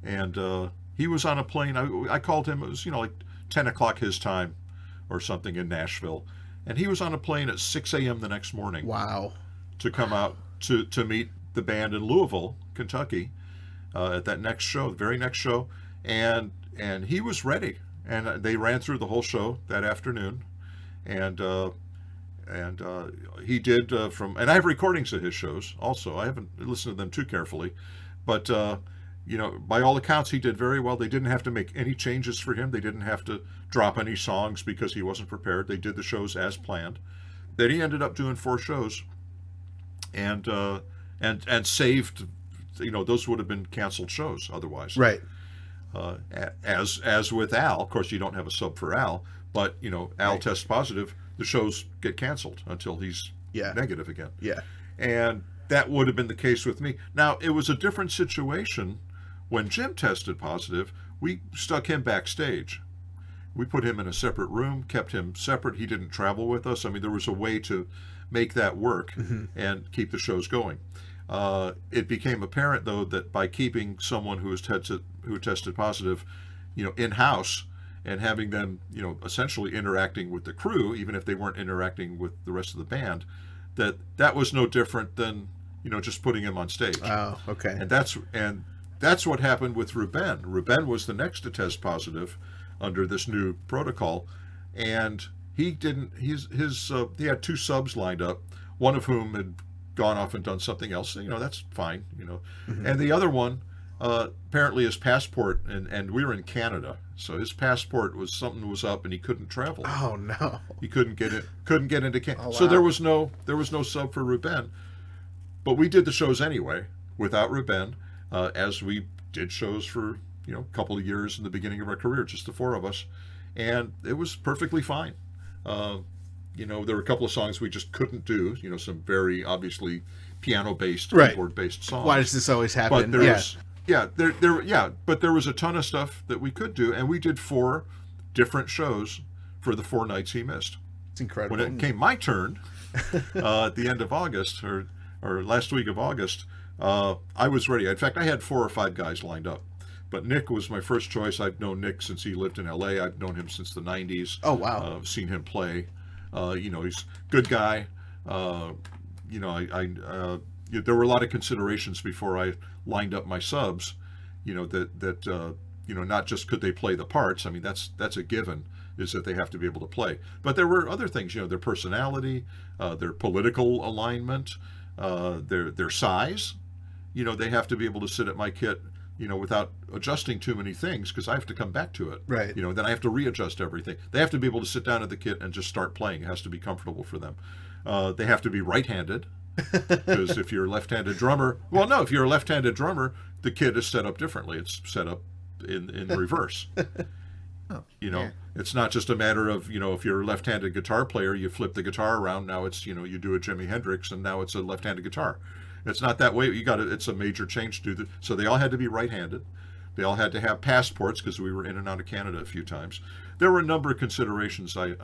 and he was on a plane. I called him. It was like 10 o'clock his time, or something in Nashville. And he was on a plane at 6 a.m. the next morning. Wow. To come out to meet the band in Louisville, Kentucky, at that next show, the very next show. And he was ready. And they ran through the whole show that afternoon. And he did and I have recordings of his shows also. I haven't listened to them too carefully. But, by all accounts, he did very well. They didn't have to make any changes for him. They didn't have to drop any songs because he wasn't prepared. They did the shows as planned. Then he ended up doing 4 shows, and saved. Those would have been canceled shows otherwise. Right. As with Al, of course, you don't have a sub for Al, but Al tests positive, the shows get canceled until he's negative again. Yeah. And that would have been the case with me. Now, it was a different situation when Jim tested positive. We stuck him backstage. We put him in a separate room, kept him separate. He didn't travel with us. I mean, there was a way to make that work and keep the shows going. It became apparent, though, that by keeping someone who tested positive, in-house, and having them, essentially interacting with the crew, even if they weren't interacting with the rest of the band, that was no different than just putting him on stage. Oh, okay. And that's what happened with Ruben. Ruben was the next to test positive under this new protocol, and he didn't. He had 2 subs lined up, one of whom had gone off and done something else. That's fine. And the other one, apparently his passport, and we were in Canada, so his passport was up, and he couldn't travel. Oh no. He couldn't get into Canada. Oh, wow. So there was no sub for Ruben. But we did the shows anyway without Ruben, as we did shows for a couple of years in the beginning of our career, just the 4 of us, and it was perfectly fine. There were a couple of songs we just couldn't do. Some very obviously piano-based, keyboard-based songs. Why does this always happen? But there was a ton of stuff that we could do, and we did 4 different shows for the 4 nights he missed. It's incredible. When it came my turn at the end of August, or last week of August, I was ready. In fact, I had 4 or 5 guys lined up. But Nick was my first choice. I've known Nick since he lived in L.A. I've known him since the 90s. Oh, wow. Seen him play. He's a good guy. There were a lot of considerations before I lined up my subs, not just could they play the parts. I mean, that's a given, is that they have to be able to play. But there were other things, their personality, their political alignment, their size. They have to be able to sit at my kit, without adjusting too many things, because I have to come back to it. Right. Then I have to readjust everything. They have to be able to sit down at the kit and just start playing. It has to be comfortable for them. They have to be right-handed, because if you're a left-handed drummer, if you're a left-handed drummer, the kit is set up differently. It's set up in reverse. It's not just a matter of, if you're a left-handed guitar player, you flip the guitar around. Now it's, you do a Jimi Hendrix, and now it's a left-handed guitar. It's not that way. It's a major change to do. So they all had to be right-handed. They all had to have passports, because we were in and out of Canada a few times. There were a number of considerations I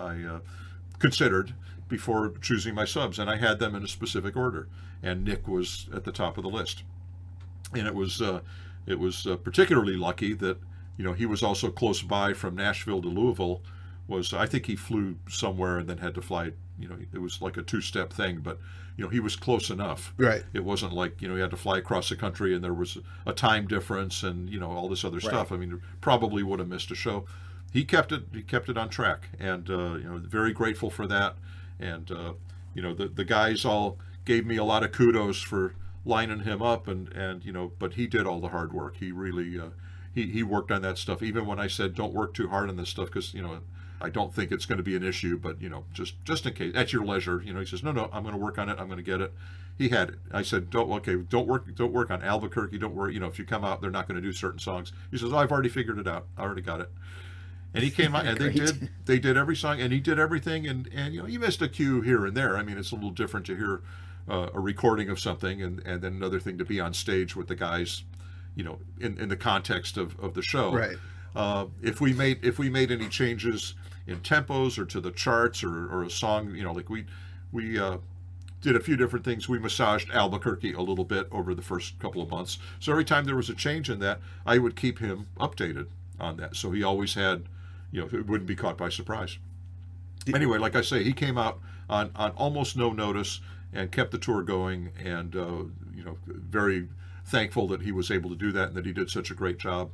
considered before choosing my subs, and I had them in a specific order. And Nick was at the top of the list. And it was particularly lucky that he was also close by from Nashville to Louisville. I think he flew somewhere and then had to fly. It was like a 2-step thing, but he was close enough. Right. It wasn't like he had to fly across the country and there was a time difference and all this other stuff. I mean, probably would have missed a show. He kept it on track, and very grateful for that. And the guys all gave me a lot of kudos for lining him up, but he did all the hard work. He really he worked on that stuff. Even when I said don't work too hard on this stuff, because I don't think it's going to be an issue, but just in case, at your leisure. He says no, I'm going to work on it. I'm going to get it. He had it. I said don't work on Albuquerque. Don't worry. If you come out, they're not going to do certain songs. He says, I've already figured it out. I already got it. And he came out, and they did every song, and he did everything, and he missed a cue here and there. I mean, it's a little different to hear a recording of something, and then another thing to be on stage with the guys, in the context of the show. Right. If we made any changes in tempos or to the charts or a song, like we did a few different things. We massaged Albuquerque a little bit over the first couple of months. So every time there was a change in that, I would keep him updated on that. So he always had, it wouldn't be caught by surprise. Anyway, like I say, he came out on almost no notice and kept the tour going, and very thankful that he was able to do that and that he did such a great job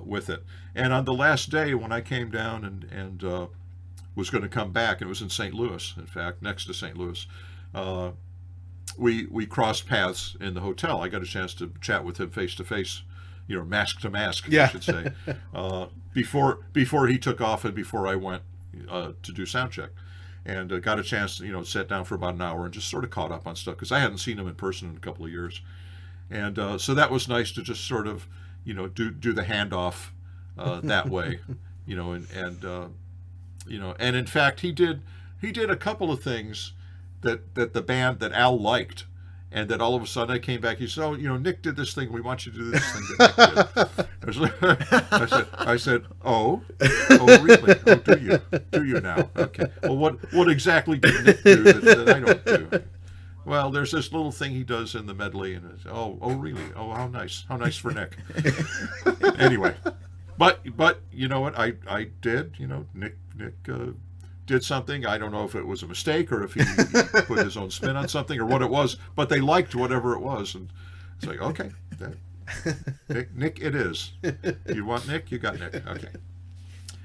with it. And on the last day, when I came down and was going to come back, and it was in St. Louis, in fact, next to St. Louis, we crossed paths in the hotel. I got a chance to chat with him face to face, mask to mask, I should say, before he took off and before I went to do sound check. And got a chance to, sat down for about an hour and just sort of caught up on stuff, because I hadn't seen him in person in a couple of years. And so that was nice to just sort of, do the handoff that way, and in fact he did a couple of things that the band that Al liked, and that all of a sudden I came back. He said, "Oh, Nick did this thing. We want you to do this thing that Nick did." I said, "Oh, really? Oh, do you now? Okay. Well, what exactly did Nick do that I don't do?" Well, there's this little thing he does in the medley, and it's, oh, really? Oh, how nice for Nick. Anyway, but you know what? I did. Nick did something. I don't know if it was a mistake or if he put his own spin on something or what it was, but they liked whatever it was, and it's like, okay, Nick, it is. You want Nick? You got Nick. Okay.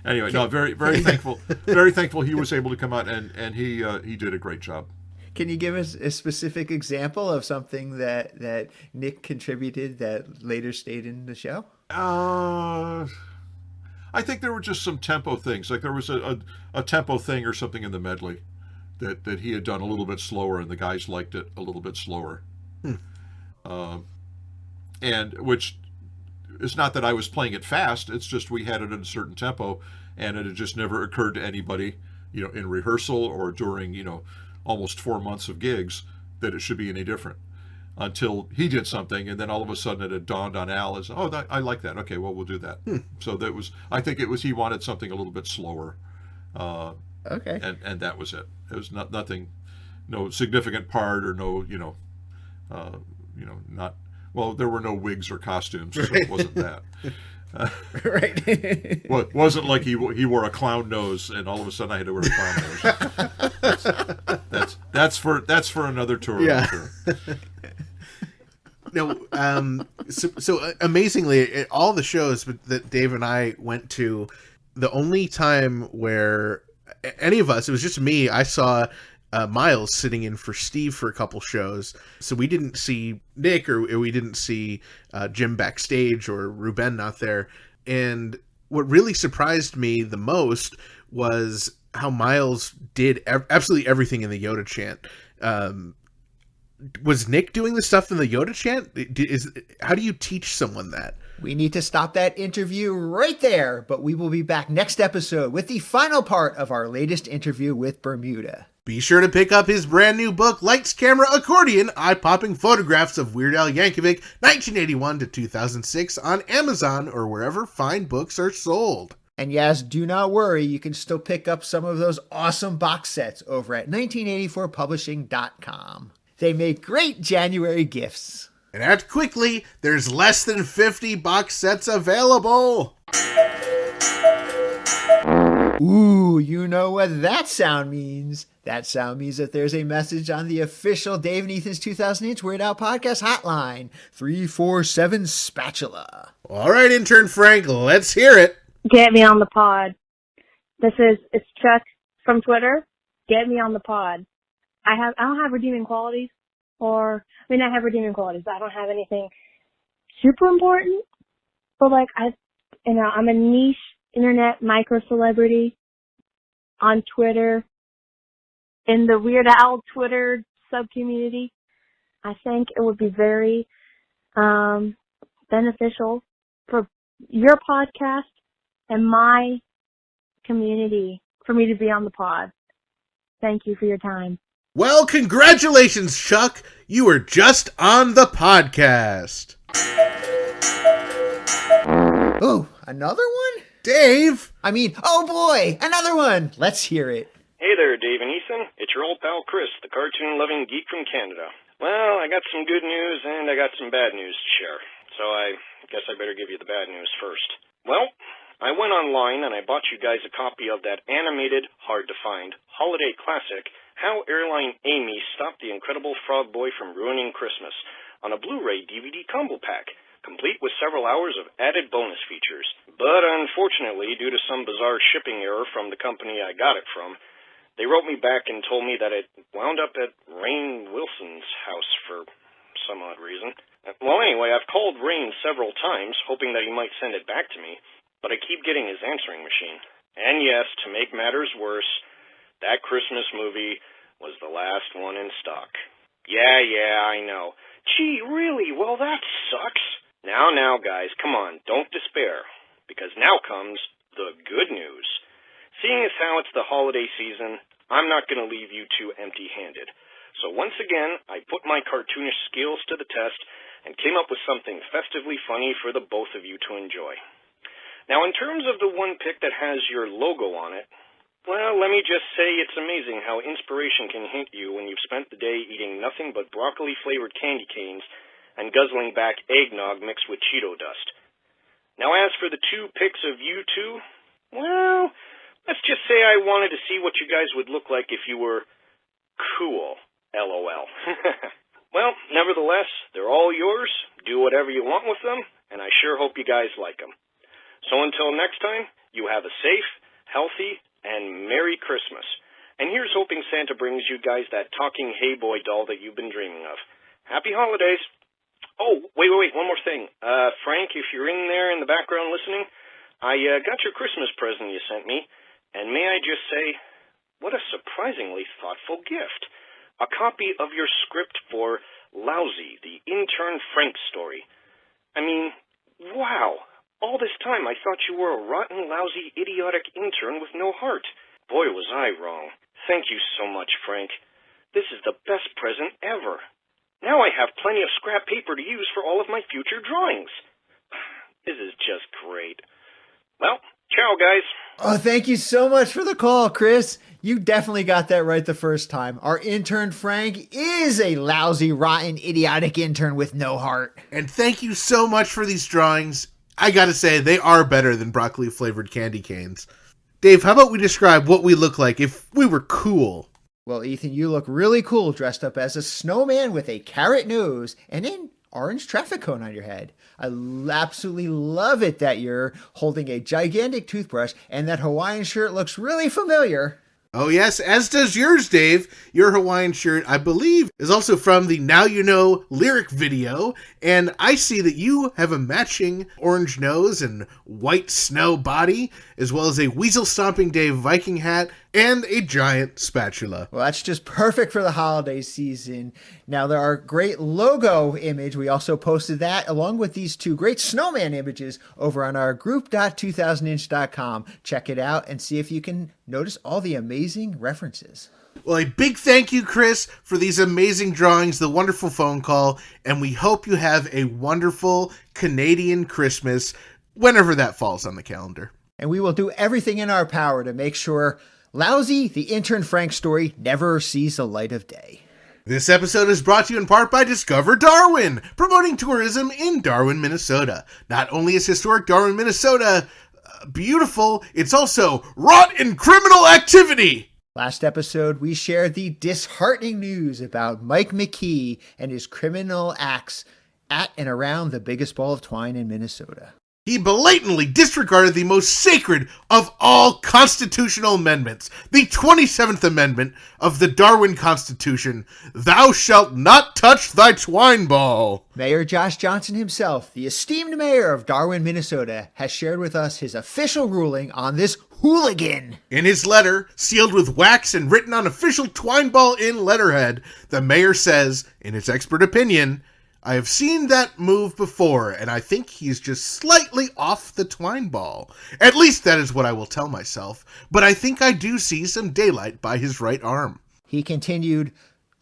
Anyway, no, very thankful. Very thankful he was able to come out, and he did a great job. Can you give us a specific example of something that Nick contributed that later stayed in the show? I think there were just some tempo things. Like there was a tempo thing or something in the medley that he had done a little bit slower, and the guys liked it a little bit slower. And which is not that I was playing it fast. It's just we had it in a certain tempo, and it had just never occurred to anybody, in rehearsal or during, almost 4 months of gigs, that it should be any different, until he did something, and then all of a sudden it had dawned on Al as, I like that. Okay, well, we'll do that. So I think it was he wanted something a little bit slower. Okay. And that was it. It was nothing, no significant part or no, not, well, there were no wigs or costumes, so it wasn't that. Right. Well, it wasn't like he wore a clown nose and all of a sudden I had to wear a clown nose. That's for another tour. Yeah. I'm sure. No, so amazingly, at all the shows that Dave and I went to, the only time where any of us, it was just me, I saw Miles sitting in for Steve for a couple shows. So we didn't see Nick or we didn't see Jim backstage or Ruben not there. And what really surprised me the most was how Miles did absolutely everything in the Yoda chant. Was Nick doing the stuff in the Yoda chant? How do you teach someone that? We need to stop that interview right there, but we will be back next episode with the final part of our latest interview with Bermuda. Be sure to pick up his brand new book, Lights, Camera, Accordion, Eye-Popping Photographs of Weird Al Yankovic, 1981 to 2006 on Amazon or wherever fine books are sold. And yes, do not worry, you can still pick up some of those awesome box sets over at 1984publishing.com. They make great January gifts. And act quickly, there's less than 50 box sets available. Ooh, you know what that sound means. That sound means that there's a message on the official Dave and Ethan's 2000 Weird Al podcast hotline, 347 Spatula. All right, intern Frank, let's hear it. Get me on the pod. It's Chuck from Twitter. Get me on the pod. I don't have redeeming qualities, I have redeeming qualities, but I don't have anything super important. But I'm a niche internet micro celebrity on Twitter, in the Weird Al Twitter sub community. I think it would be very beneficial for your podcast and my community for me to be on the pod. Thank you for your time. Well, congratulations, Chuck. You were just on the podcast. Oh, another one? Dave. Oh boy, another one. Let's hear it. Hey there, Dave and Ethan. It's your old pal Chris, the cartoon-loving geek from Canada. Well, I got some good news and I got some bad news to share. So I guess I better give you the bad news first. Well, I went online and I bought you guys a copy of that animated, hard-to-find, holiday classic, How Airline Amy Stopped the Incredible Frog Boy from Ruining Christmas, on a Blu-ray DVD combo pack, complete with several hours of added bonus features. But unfortunately, due to some bizarre shipping error from the company I got it from, they wrote me back and told me that it wound up at Rainn Wilson's house for some odd reason. Well, anyway, I've called Rainn several times, hoping that he might send it back to me, but I keep getting his answering machine. And yes, to make matters worse, that Christmas movie was the last one in stock. Yeah, I know. Gee, really? Well, that sucks. Now, guys, come on, don't despair, because now comes the good news. Seeing as how it's the holiday season, I'm not going to leave you two empty-handed. So once again, I put my cartoonish skills to the test and came up with something festively funny for the both of you to enjoy. Now, in terms of the one pick that has your logo on it, well, let me just say it's amazing how inspiration can hit you when you've spent the day eating nothing but broccoli-flavored candy canes and guzzling back eggnog mixed with Cheeto dust. Now, as for the two picks of you two, well, let's just say I wanted to see what you guys would look like if you were cool, LOL. Well, nevertheless, they're all yours. Do whatever you want with them, and I sure hope you guys like them. So until next time, you have a safe, healthy, and Merry Christmas. And here's hoping Santa brings you guys that talking Hey Boy doll that you've been dreaming of. Happy holidays. Oh, wait, one more thing. Frank, if you're in there in the background listening, I got your Christmas present you sent me, and may I just say, what a surprisingly thoughtful gift. A copy of your script for Lousy, the intern Frank story. Wow. All this time I thought you were a rotten, lousy, idiotic intern with no heart. Boy, was I wrong. Thank you so much, Frank. This is the best present ever. Now I have plenty of scrap paper to use for all of my future drawings. This is just great. Well, ciao, guys. Oh, thank you so much for the call, Chris. You definitely got that right the first time. Our intern Frank is a lousy, rotten, idiotic intern with no heart. And thank you so much for these drawings. I gotta say, they are better than broccoli-flavored candy canes. Dave, how about we describe what we look like if we were cool? Well, Ethan, you look really cool dressed up as a snowman with a carrot nose and an orange traffic cone on your head. I absolutely love it that you're holding a gigantic toothbrush and that Hawaiian shirt looks really familiar. Oh yes, as does yours, Dave. Your Hawaiian shirt, I believe, is also from the Now You Know lyric video, and I see that you have a matching orange nose and white snow body, as well as a Weasel Stomping Dave Viking hat and a giant spatula. Well, that's just perfect for the holiday season. Now, there are great logo image. We also posted that along with these two great snowman images over on our group.2000inch.com. Check it out and see if you can notice all the amazing references. Well, a big thank you, Chris, for these amazing drawings, the wonderful phone call, and we hope you have a wonderful Canadian Christmas whenever that falls on the calendar. And we will do everything in our power to make sure Lousy, the intern Frank story, never sees the light of day. This episode is brought to you in part by Discover Darwin, promoting tourism in Darwin, Minnesota. Not only is historic Darwin, Minnesota beautiful, it's also wrought in criminal activity. Last episode, we shared the disheartening news about Mike McKee and his criminal acts at and around the biggest ball of twine in Minnesota. He blatantly disregarded the most sacred of all constitutional amendments, the 27th Amendment of the Darwin Constitution, "Thou shalt not touch thy twine ball." Mayor Josh Johnson himself, the esteemed mayor of Darwin, Minnesota, has shared with us his official ruling on this hooligan. In his letter, sealed with wax and written on official twine ball in letterhead, the mayor says, in his expert opinion, "I have seen that move before, and I think he's just slightly off the twine ball. At least that is what I will tell myself, but I think I do see some daylight by his right arm." He continued,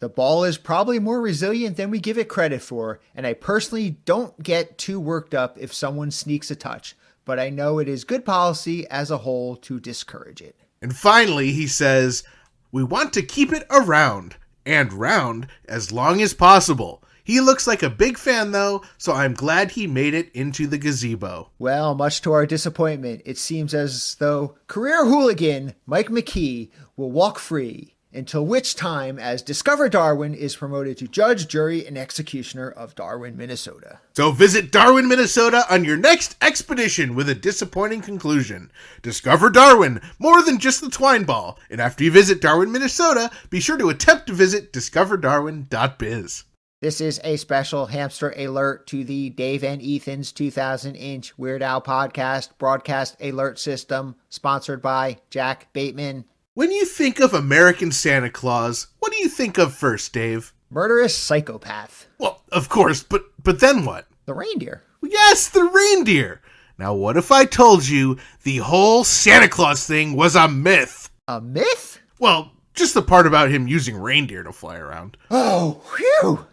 "The ball is probably more resilient than we give it credit for, and I personally don't get too worked up if someone sneaks a touch, but I know it is good policy as a whole to discourage it." And finally, he says, "We want to keep it around and round as long as possible. He looks like a big fan, though, so I'm glad he made it into the gazebo." Well, much to our disappointment, it seems as though career hooligan Mike McKee will walk free, until which time, as Discover Darwin is promoted to judge, jury, and executioner of Darwin, Minnesota. So visit Darwin, Minnesota on your next expedition with a disappointing conclusion. Discover Darwin, more than just the twine ball. And after you visit Darwin, Minnesota, be sure to attempt to visit discoverdarwin.biz. This is a special hamster alert to the Dave and Ethan's 2000-inch Weird Al podcast broadcast alert system, sponsored by Jack Bateman. When you think of American Santa Claus, what do you think of first, Dave? Murderous psychopath. Well, of course, but then what? The reindeer. Yes, the reindeer. Now, what if I told you the whole Santa Claus thing was a myth? A myth? Well, just the part about him using reindeer to fly around. Oh, phew!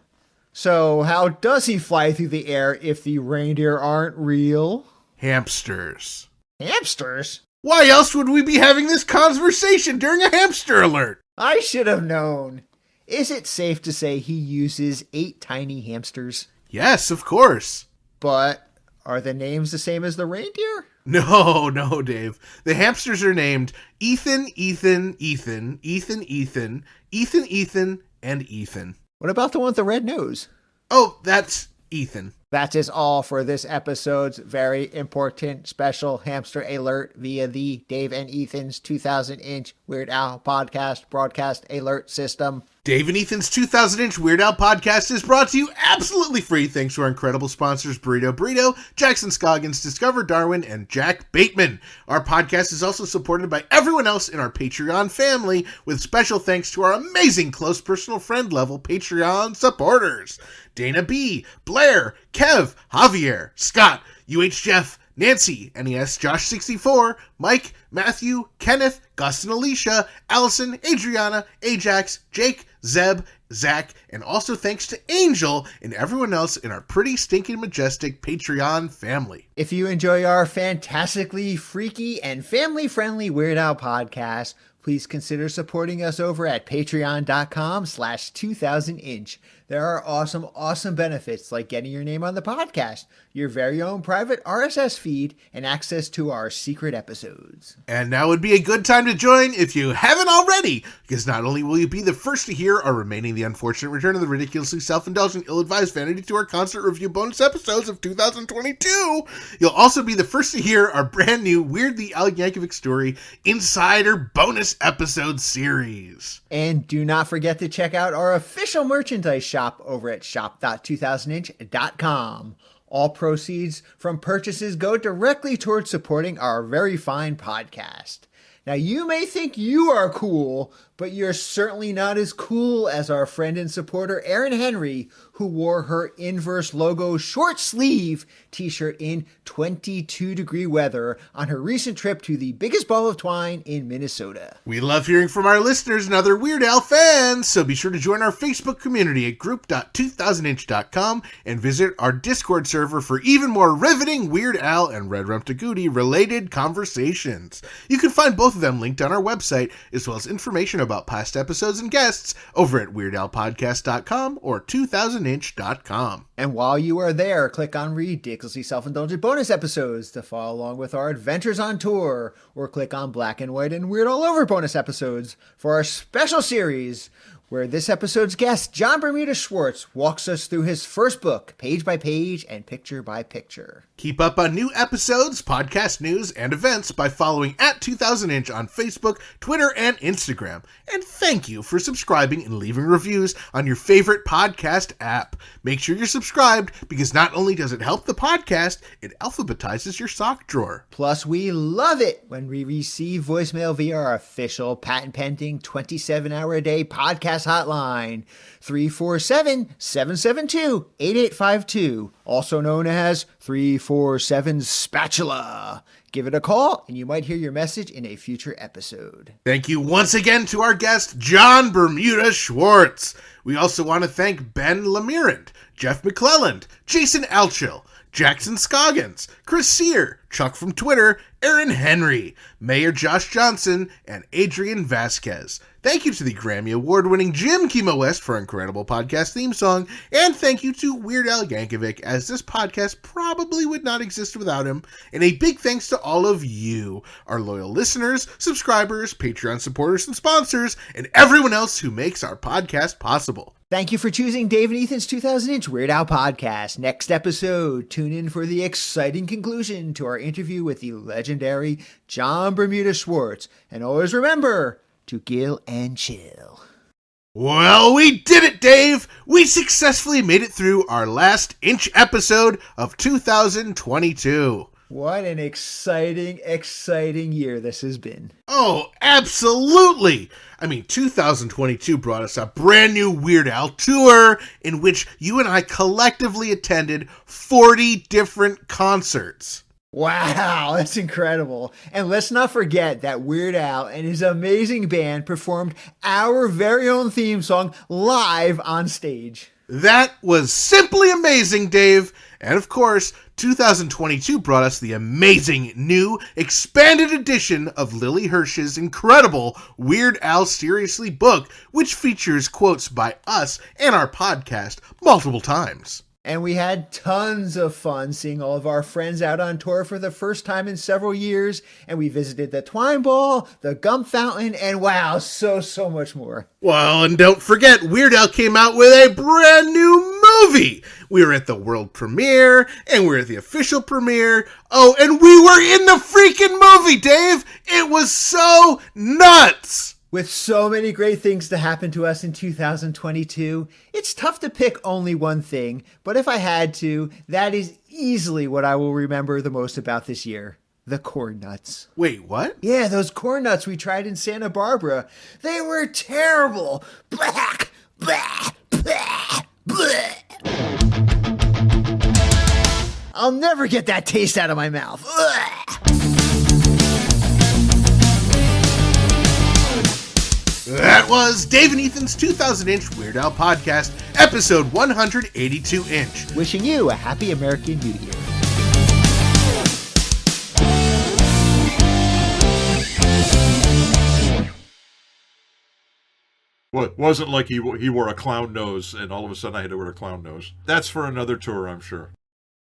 So how does he fly through the air if the reindeer aren't real? Hamsters. Hamsters? Why else would we be having this conversation during a hamster alert? I should have known. Is it safe to say he uses 8 tiny hamsters? Yes, of course. But are the names the same as the reindeer? No, Dave. The hamsters are named Ethan, Ethan, Ethan, Ethan, Ethan, Ethan, Ethan, and Ethan. What about the one with the red nose? Oh, that's Ethan. That is all for this episode's very important special hamster alert via the Dave and Ethan's 2000-inch Weird Al podcast broadcast alert system. Dave and Ethan's 2000-inch Weird Al podcast is brought to you absolutely free thanks to our incredible sponsors Burrito, Jackson Scoggins, Discover Darwin, and Jack Bateman. Our podcast is also supported by everyone else in our Patreon family, with special thanks to our amazing close personal friend level Patreon supporters: Dana B, Blair, Kev, Javier, Scott, UH Jeff, Nancy, NES Josh 64, Mike, Matthew, Ken, Kenneth, Gus and Alicia, Allison, Adriana, Ajax, Jake, Zeb, Zach, and also thanks to Angel and everyone else in our pretty stinking majestic Patreon family. If you enjoy our fantastically freaky and family-friendly Weird Al podcast, please consider supporting us over at patreon.com/2000inch. There are awesome benefits like getting your name on the podcast, your very own private RSS feed, and access to our secret episodes. And now would be a good time to join if you haven't already, because not only will you be the first to hear our remaining The Unfortunate Return of the Ridiculously Self-Indulgent Ill-Advised Vanity Tour concert review bonus episodes of 2022, you'll also be the first to hear our brand new Weird the Al Yankovic Story Insider bonus episode series. And do not forget to check out our official merchandise shop over at shop.2000inch.com. All proceeds from purchases go directly towards supporting our very fine podcast. Now, you may think you are cool, but you're certainly not as cool as our friend and supporter Erin Henry, who wore her Inverse logo short sleeve t-shirt in 22-degree weather on her recent trip to the biggest ball of twine in Minnesota. We love hearing from our listeners and other Weird Al fans, so be sure to join our Facebook community at group.2000inch.com and visit our Discord server for even more riveting Weird Al and Red Rum to Goody related conversations. You can find both of them linked on our website, as well as information about past episodes and guests over at weirdalpodcast.com or 2000inch.com. And while you are there, click on Ridiculously Self-Indulgent bonus episodes to follow along with our adventures on tour, or click on Black and White and Weird All Over bonus episodes for our special series, where this episode's guest, John Bermuda Schwartz, walks us through his first book, page by page and picture by picture. Keep up on new episodes, podcast news, and events by following at 2000inch on Facebook, Twitter, and Instagram. And thank you for subscribing and leaving reviews on your favorite podcast app. Make sure you're subscribed, because not only does it help the podcast, it alphabetizes your sock drawer. Plus, we love it when we receive voicemail via our official patent-pending 27-hour-a-day podcast hotline, 347-772-8852, also known as 347 Spatula. Give it a call, and you might hear your message in a future episode. Thank you once again to our guest, John Bermuda Schwartz. We also want to thank Ben Lemirand, Jeff McClelland, Jason Alchill, Jackson Scoggins, Chris Sear, Chuck from Twitter, Aaron Henry, Mayor Josh Johnson, and Adrian Vasquez. Thank you to the Grammy Award-winning Jim Kimo West for our incredible podcast theme song, and thank you to Weird Al Yankovic, as this podcast probably would not exist without him. And a big thanks to all of you, our loyal listeners, subscribers, Patreon supporters, and sponsors, and everyone else who makes our podcast possible. Thank you for choosing Dave and Ethan's 2000-inch Weird Al podcast. Next episode, tune in for the exciting conclusion to our interview with the legendary John Bermuda Schwartz. And always remember to gill and chill. Well, we did it, Dave! We successfully made it through our last Inch episode of 2022. What an exciting year this has been. Oh, absolutely! I mean, 2022 brought us a brand new Weird Al tour in which you and I collectively attended 40 different concerts. Wow, that's incredible. And let's not forget that Weird Al and his amazing band performed our very own theme song live on stage. That was simply amazing, Dave. And of course, 2022 brought us the amazing new expanded edition of Lily Hirsch's incredible Weird Al Seriously book, which features quotes by us and our podcast multiple times. And we had tons of fun seeing all of our friends out on tour for the first time in several years. And we visited the Twine Ball, the Gump Fountain, and wow, so much more. Well, and don't forget, Weird Al came out with a brand new movie. We were at the world premiere, and we were at the official premiere. Oh, and we were in the freaking movie, Dave! It was so nuts! With so many great things to happen to us in 2022, it's tough to pick only one thing, but if I had to, that is easily what I will remember the most about this year. The corn nuts. Wait, what? Yeah, those corn nuts we tried in Santa Barbara. They were terrible. Blah, blah, blah, blah. I'll never get that taste out of my mouth. Ugh. That was Dave and Ethan's 2000-inch Weird Al podcast, episode 182-inch. Wishing you a happy American New Year. Well, it wasn't like he wore a clown nose and all of a sudden I had to wear a clown nose. That's for another tour, I'm sure.